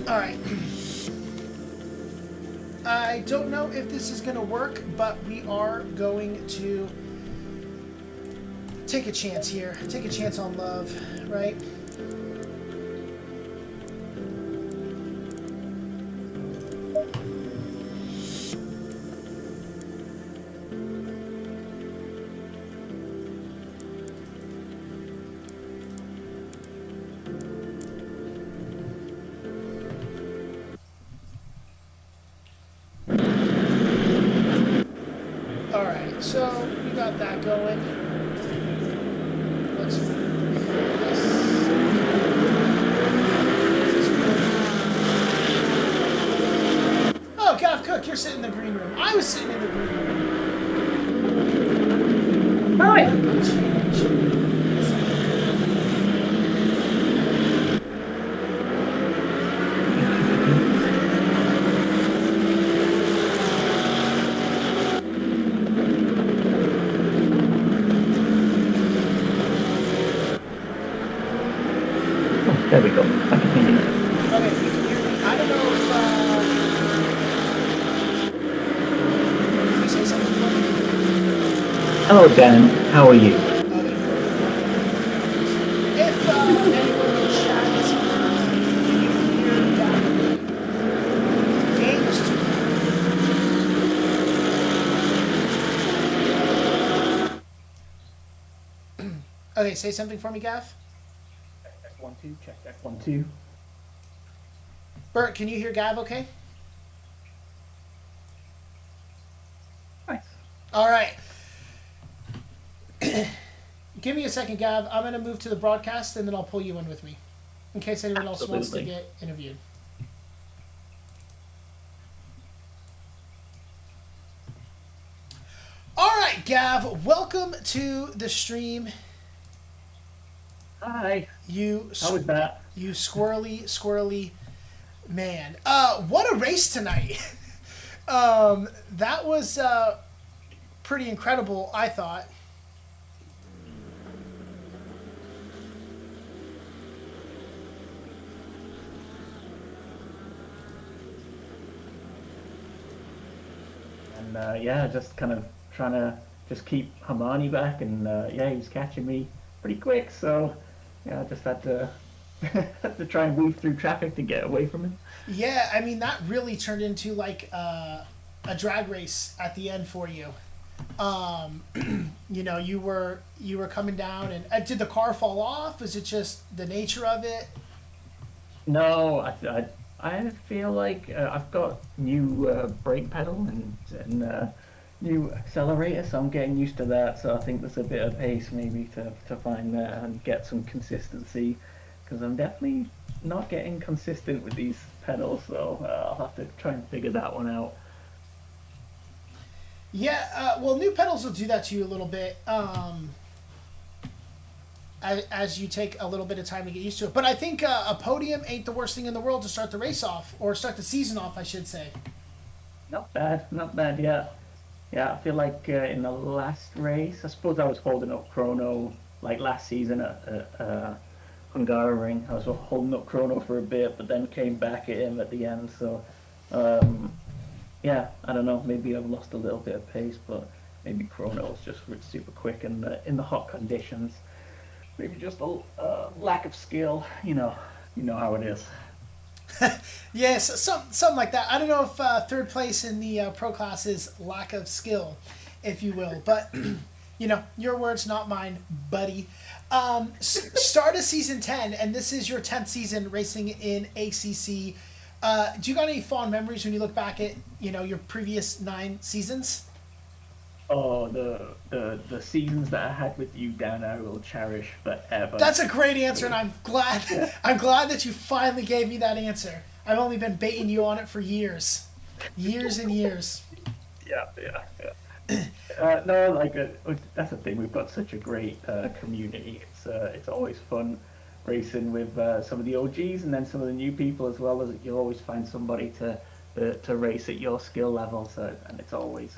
All right. I don't know if this is going to work, but we are going to take a chance here. Take a chance on love, right? Alright, so we got that going. Let's fill this. Oh, Gav Cook, you're sitting in the green room. I was sitting in the green room. Hi. There we go. I can hear you now. Okay, you can hear me. I don't know if, can you say something for me? Hello, Dan. How are you? Okay. If anyone in chat is here, can you hear that? Game is too. Okay, say something for me, Gav. Check 1 2. Check 1 2. Bert, can you hear Gav okay? Nice. All right. Give me a second, Gav. I'm going to move to the broadcast, and then I'll pull you in with me, in case anyone else wants to Absolutely. get interviewed. All right, Gav. Welcome to the stream. Hi. You How was that? you squirrely man. What a race tonight. That was pretty incredible, I thought. And yeah, just kind of trying to just keep Hermione back, and yeah, he was catching me pretty quick, so yeah, I just had to had to try and weave through traffic to get away from him. Yeah, I mean that really turned into like a drag race at the end for you. You know, you were coming down, and did the car fall off? Was it just the nature of it? No, I feel like I've got new brake pedal and new accelerator, so I'm getting used to that. So I think there's a bit of pace maybe to find there and get some consistency, because I'm definitely not getting consistent with these pedals. So I'll have to try and figure that one out. Yeah, well, new pedals will do that to you a little bit as you take a little bit of time to get used to it. But I think a podium ain't the worst thing in the world to start the race off, or start the season off, I should say. Not bad, not bad. Yeah, yeah. I feel like in the last race, I suppose I was holding up chrono like last season at Hungaroring. I was holding up chrono for a bit, but then came back at him at the end. So yeah, I don't know. Maybe I've lost a little bit of pace, but maybe chrono was just super quick and in the hot conditions. Maybe just a lack of skill. You know how it is. Yes, something like that. I don't know if third place in the pro class is lack of skill, if you will. But, you know, your words, not mine, buddy. Start of season 10, and this is your 10th season racing in ACC. Do you got any fond memories when you look back at, you know, your previous 9 seasons? Oh, the seasons that I had with you, Dan, I will cherish forever. That's a great answer, and I'm glad. I'm glad that you finally gave me that answer. I've only been baiting you on it for years. Years and years. Yeah, yeah, yeah. No, like that's the thing. We've got such a great community. It's always fun racing with some of the OGs and then some of the new people as well. As you'll always find somebody to race at your skill level. So and it's always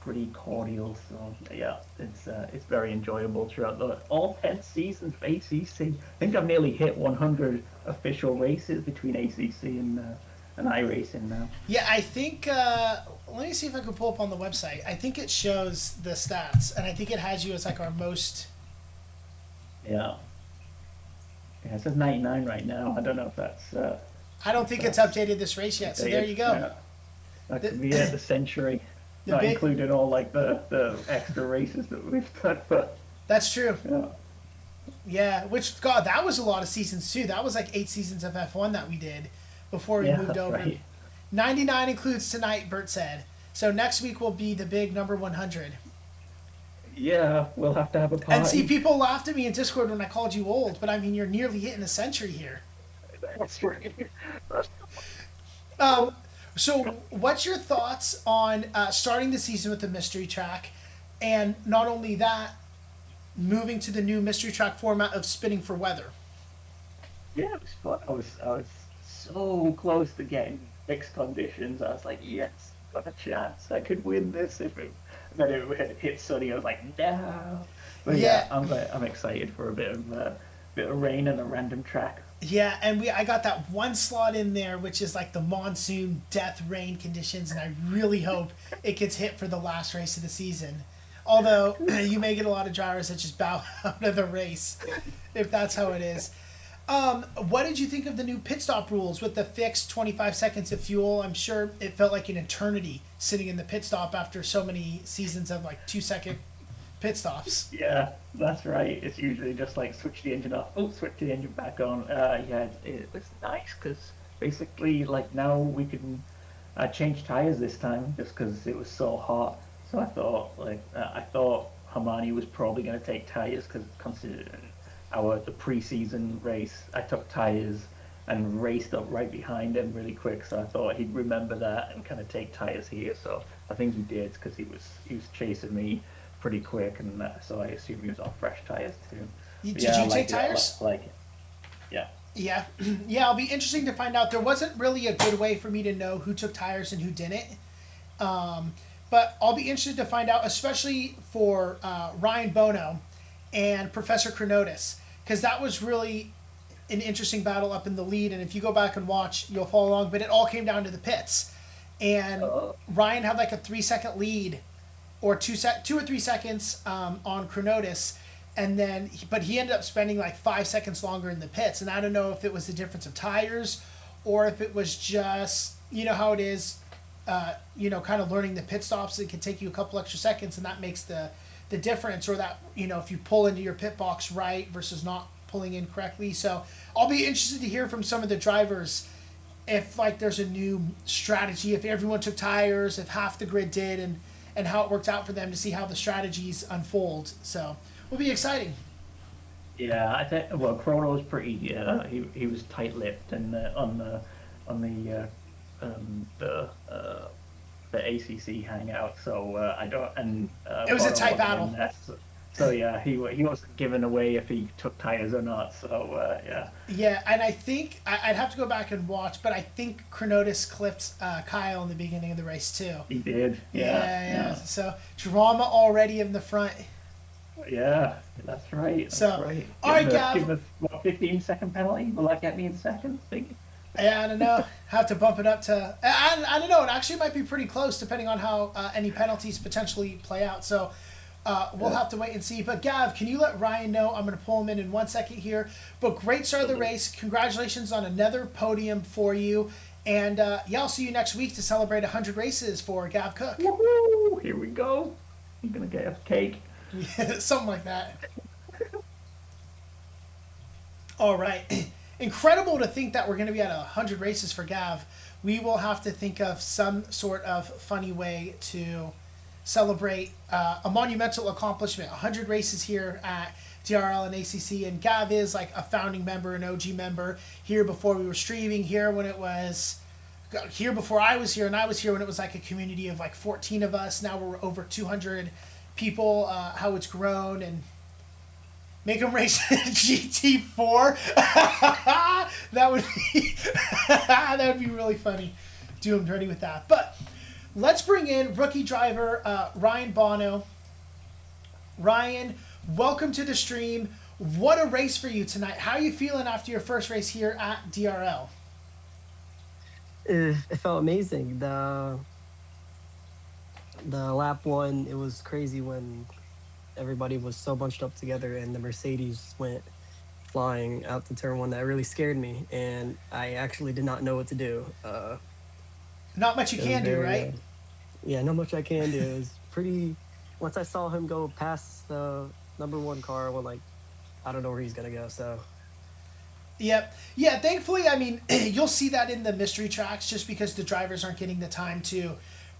pretty cordial. So yeah, it's very enjoyable throughout all 10 seasons of ACC. I think I've nearly hit 100 official races between ACC and iRacing now. Yeah, I think. Let me see if I can pull up on the website. I think it shows the stats, and I think it has you as like our most. Yeah. Yeah, it says 99 right now. I don't know if that's I don't think it's updated this race yet. So there you go. Yeah. That The- could be the century, The not big- including all like the extra races that we've done. But That's true. yeah, Yeah, which God, that was a lot of seasons too. That was like 8 seasons of F1 that we did before we yeah, moved that's over. right. 99 includes tonight, Bert said. So next week will be the big number 100. Yeah, we'll have to have a party. And see, people laughed at me in Discord when I called you old, but I mean, you're nearly hitting a century here. That's right. So, what's your thoughts on starting the season with the mystery track, and not only that, moving to the new mystery track format of spinning for weather? Yeah, it was fun. I was so close to getting fixed conditions. I was like, yes, got a chance. I could win this if it. Then it hit sunny. I was like, no. But Yeah. I'm excited for a bit of rain and a random track. Yeah, and I got that one slot in there, which is like the monsoon death rain conditions, and I really hope it gets hit for the last race of the season. Although you may get a lot of drivers that just bow out of the race, if that's how it is. What did you think of the new pit stop rules with the fixed 25 seconds of fuel? I'm sure it felt like an eternity sitting in the pit stop after so many seasons of like 2-second pit stops. Yeah, that's right. It's usually just like switch the engine off, oh, switch the engine back on. Yeah, it was nice because basically like now we can change tires this time just because it was so hot. So I thought Hermione was probably going to take tires because considering the preseason race, I took tires and raced up right behind him really quick. So I thought he'd remember that and kind of take tires here. So I think he did because he was chasing me pretty quick, and so I assume he was on fresh tires too. Did Yeah, I you take liked it. tires? Like it. Yeah. Yeah, yeah. It'll be interesting to find out. There wasn't really a good way for me to know who took tires and who didn't. But I'll be interested to find out, especially for Ryan Bono and Professor Chronotis, because that was really an interesting battle up in the lead. And if you go back and watch, you'll follow along. But it all came down to the pits, and Ryan had like a 3-second lead, or 2 or 3 seconds on Chronotis. And then, but he ended up spending like 5 seconds longer in the pits. And I don't know if it was the difference of tires or if it was just, you know how it is, kind of learning the pit stops. It can take you a couple extra seconds, and that makes the difference. Or that, if you pull into your pit box right versus not pulling in correctly. So I'll be interested to hear from some of the drivers if like there's a new strategy, if everyone took tires, if half the grid did, and how it worked out for them, to see how the strategies unfold. So will be exciting. Yeah, I think Chrono was pretty. He was tight-lipped and on the ACC hangout. So I don't and It was a Bono tight wasn't in battle. there, so yeah, he wasn't giving away if he took tires or not. So yeah. Yeah, and I think I'd have to go back and watch, but I think Chronotis clipped Kyle in the beginning of the race too. He did. Yeah. So drama already in the front. Yeah, that's right. That's So, right. all right, Give Gav. him a 15-second penalty. Will that get me in second? Think. Yeah, I don't know. Have to bump it up to. I don't know. It actually might be pretty close, depending on how any penalties potentially play out. So we'll have to wait and see. But Gav, can you let Ryan know? I'm going to pull him in 1 second here. But great start of the race. Congratulations on another podium for you. And I'll see you next week to celebrate 100 races for Gav Cook. Woohoo! Here we go. I'm gonna get a cake. Something like that. All right. Incredible to think that we're going to be at 100 races for Gav. We will have to think of some sort of funny way to celebrate a monumental accomplishment. 100 races here at DRL and ACC, and Gav is like a founding member, an OG member, here before we were streaming, here when it was here before I was here, and I was here when it was like a community of like 14 of us. Now we're over 200 people. How it's grown, and make them race GT4. That would be that would be really funny. Do them dirty with that. But let's bring in rookie driver Ryan Bono. Ryan, welcome to the stream. What a race for you tonight. How are you feeling after your first race here at DRL? It felt amazing. The lap one, it was crazy when everybody was so bunched up together and the Mercedes went flying out to turn one. That really scared me, and I actually did not know what to do. Not much you can do, right? Yeah, not much I can do. It was pretty. Once I saw him go past the number one car, well, like, I don't know where he's gonna go. So. Yep. Yeah, thankfully, I mean, you'll see that in the mystery tracks just because the drivers aren't getting the time to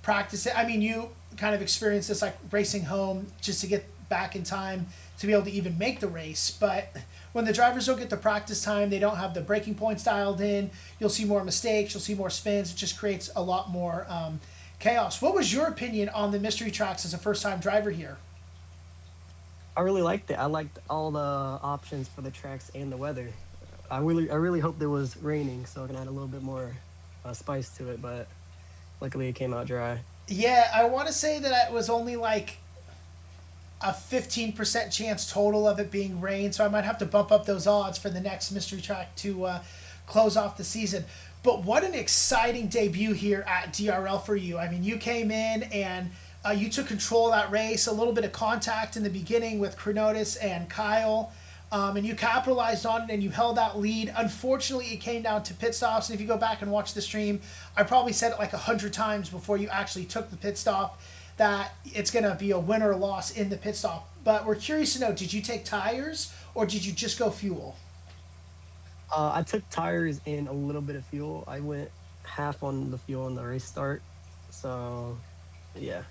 practice it. I mean, you kind of experience this like racing home just to get back in time to be able to even make the race. But when the drivers don't get the practice time, they don't have the braking points dialed in, you'll see more mistakes, you'll see more spins. It just creates a lot more chaos. What was your opinion on the mystery tracks as a first-time driver here? I really liked it. I liked all the options for the tracks and the weather. I really hope there was raining so I can add a little bit more spice to it, but luckily it came out dry. Yeah, I want to say that it was only like a 15% chance total of it being rain, so I might have to bump up those odds for the next mystery track to close off the season. But what an exciting debut here at DRL for you. I mean, you came in and you took control of that race, a little bit of contact in the beginning with Kronotis and Kyle. And you capitalized on it and you held that lead. Unfortunately, it came down to pit stops. And if you go back and watch the stream, I probably said it like 100 times before you actually took the pit stop that it's going to be a win or a loss in the pit stop. But we're curious to know, did you take tires or did you just go fuel? I took tires and a little bit of fuel. I went half on the fuel in the race start. So, yeah.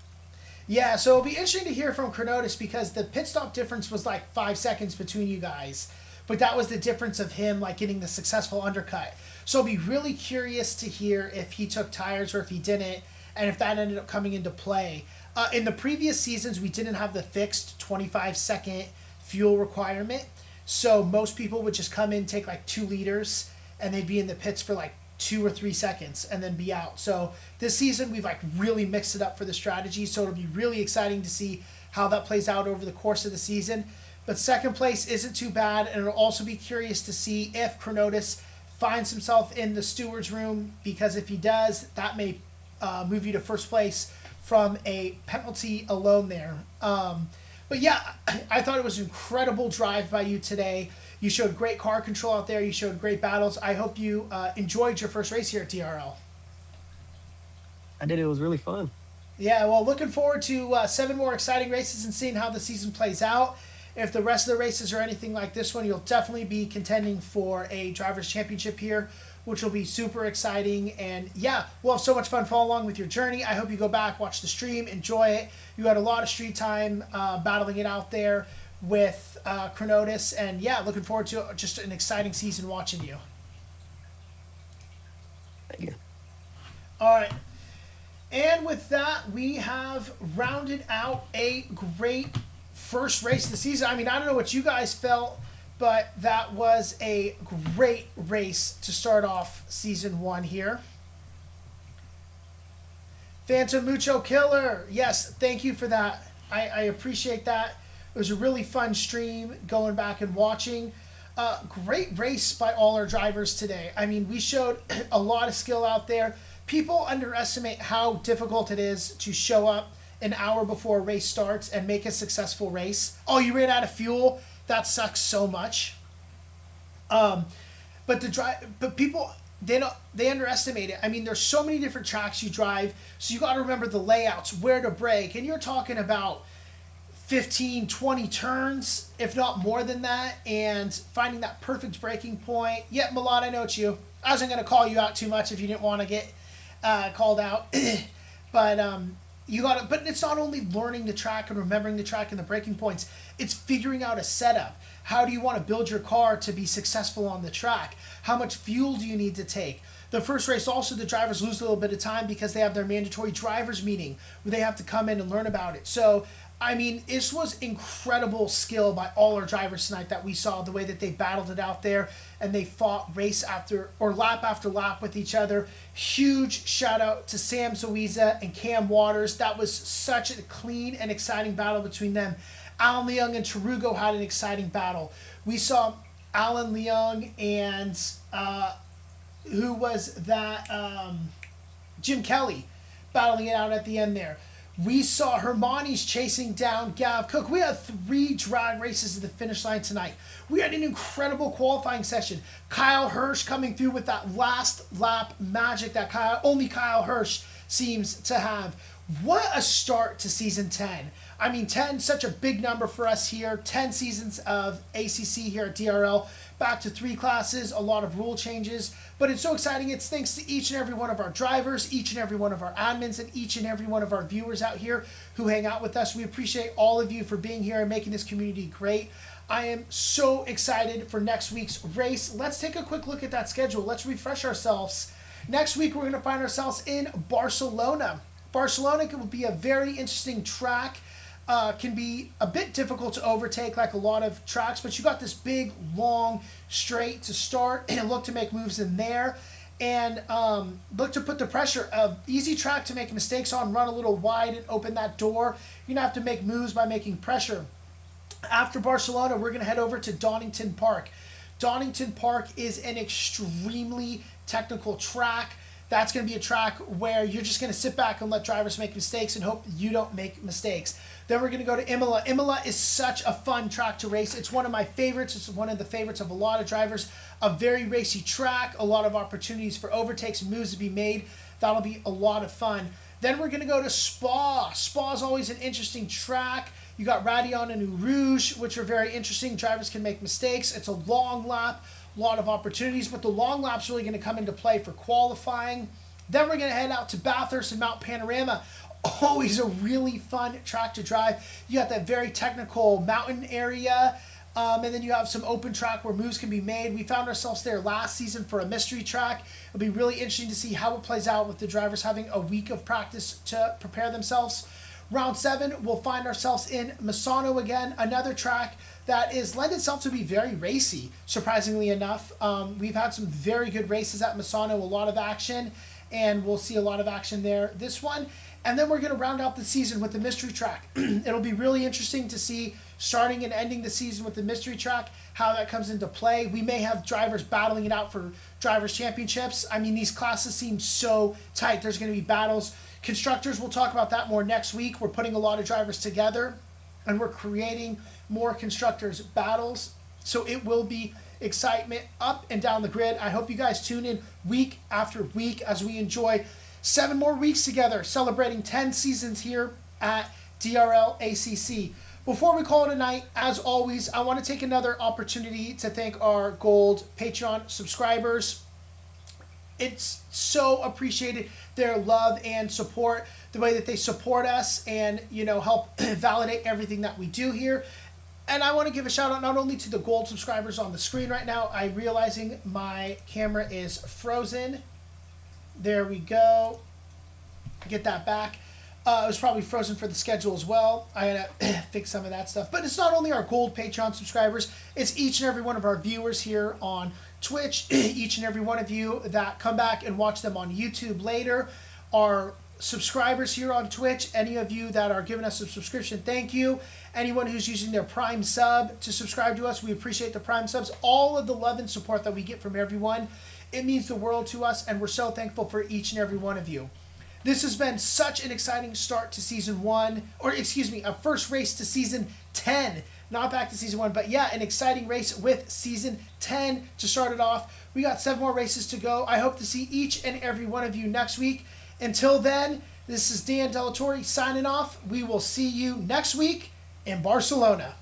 Yeah, so it'll be interesting to hear from Kronotis because the pit stop difference was like 5 seconds between you guys. But that was the difference of him like getting the successful undercut. So I'll be really curious to hear if he took tires or if he didn't, and if that ended up coming into play. In the previous seasons, we didn't have the fixed 25-second fuel requirement. So most people would just come in, take like 2 liters, and they'd be in the pits for like 2 or 3 seconds and then be out. So this season we've like really mixed it up for the strategy, so it'll be really exciting to see how that plays out over the course of the season. But second place isn't too bad, and it'll also be curious to see if Kronotis finds himself in the steward's room, because if he does, that may move you to first place from a penalty alone there. But yeah, I thought it was an incredible drive by you today. You showed great car control out there. You showed great battles. I hope you enjoyed your first race here at DRL. I did. It was really fun. Yeah, well, looking forward to 7 more exciting races and seeing how the season plays out. If the rest of the races are anything like this one, you'll definitely be contending for a Drivers' Championship here, which will be super exciting. And yeah, we'll have so much fun following along with your journey. I hope you go back, watch the stream, enjoy it. You had a lot of street time battling it out there with Kronotis. And yeah, looking forward to just an exciting season watching you. Thank you. All right. And with that, we have rounded out a great first race of the season. I mean, I don't know what you guys felt, but that was a great race to start off season 1 here. Phantom Mucho Killer. Yes, thank you for that. I appreciate that. It was a really fun stream going back and watching. Great race by all our drivers today. I mean, we showed a lot of skill out there. People underestimate how difficult it is to show up an hour before a race starts and make a successful race. Oh, you ran out of fuel? That sucks so much. But people they underestimate it. I mean, there's so many different tracks you drive, so you got to remember the layouts, where to brake, and you're talking about 15, 20 turns, if not more than that, and finding that perfect braking point. Yeah, Milad, I know it's you. I wasn't going to call you out too much if you didn't want to get called out. But but it's not only learning the track and remembering the track and the braking points, it's figuring out a setup. How do you want to build your car to be successful on the track? How much fuel do you need to take? The first race also, the drivers lose a little bit of time because they have their mandatory drivers meeting where they have to come in and learn about it. So, I mean, this was incredible skill by all our drivers tonight that we saw, the way that they battled it out there and they fought race after or lap after lap with each other. Huge shout out to Sam Zawiza and Cam Waters. That was such a clean and exciting battle between them. Alan Leung and Tarugo had an exciting battle. We saw Alan Leung and who was that? Jim Kelly battling it out at the end there. We saw Hermani's chasing down Gav Cook. We had 3 drag races at the finish line tonight. We had an incredible qualifying session. Kyle Hirsch coming through with that last lap magic that only Kyle Hirsch seems to have. What a start to season 10. I mean, 10, such a big number for us here. 10 seasons of ACC here at DRL. Back to 3 classes, a lot of rule changes. But it's so exciting. It's thanks to each and every one of our drivers, each and every one of our admins, and each and every one of our viewers out here who hang out with us. We appreciate all of you for being here and making this community great. I am so excited for next week's race. Let's take a quick look at that schedule. Let's refresh ourselves. Next week, we're going to find ourselves in Barcelona. Barcelona will be a very interesting track. Can be a bit difficult to overtake like a lot of tracks, but you got this big, long straight to start and look to make moves in there and look to put the pressure of easy track to make mistakes on, run a little wide and open that door. You're going to have to make moves by making pressure. After Barcelona, we're going to head over to Donington Park. Donington Park is an extremely technical track. That's going to be a track where you're just going to sit back and let drivers make mistakes and hope you don't make mistakes. Then we're going to go to Imola. Imola is such a fun track to race. It's one of my favorites. It's one of the favorites of a lot of drivers. A very racy track, a lot of opportunities for overtakes and moves to be made. That'll be a lot of fun. Then we're going to go to Spa. Spa is always an interesting track. You got Radion and Eau Rouge, which are very interesting. Drivers can make mistakes. It's a long lap. A lot of opportunities, but the long lap's really going to come into play for qualifying. Then we're going to head out to Bathurst and Mount Panorama. Always a really fun track to drive. You got that very technical mountain area, and then you have some open track where moves can be made. We found ourselves there last season for a mystery track. It'll be really interesting to see how it plays out with the drivers having a week of practice to prepare themselves. Round 7, we'll find ourselves in Misano again, another track that is lend itself to be very racy, surprisingly enough. We've had some very good races at Misano, a lot of action, and we'll see a lot of action there this one. And then we're going to round out the season with the mystery track. It'll be really interesting to see, starting and ending the season with the mystery track, how that comes into play. We may have drivers battling it out for drivers' championships. I mean, these classes seem so tight. There's going to be battles. Constructors, we'll talk about that more next week. We're putting a lot of drivers together, and we're creating more constructors battles. So it will be excitement up and down the grid. I hope you guys tune in week after week as we enjoy 7 more weeks together, celebrating 10 seasons here at DRL ACC. Before we call it a night, as always, I want to take another opportunity to thank our Gold Patreon subscribers. It's so appreciated, their love and support, the way that they support us and, help validate everything that we do here. And I want to give a shout out not only to the gold subscribers on the screen right now. I'm realizing my camera is frozen. There we go. Get that back. It was probably frozen for the schedule as well. I had to fix some of that stuff. But it's not only our gold Patreon subscribers, it's each and every one of our viewers here on Twitch, each and every one of you that come back and watch them on YouTube later, our subscribers here on Twitch, any of you that are giving us a subscription, thank you. Anyone who's using their Prime sub to subscribe to us, we appreciate the Prime subs. All of the love and support that we get from everyone, it means the world to us, and we're so thankful for each and every one of you. This has been such an exciting start to season 1, a first race to season 10. Not back to season 1, but yeah, an exciting race with season 10 to start it off. We got 7 more races to go. I hope to see each and every one of you next week. Until then, this is Dan Delatorre signing off. We will see you next week in Barcelona.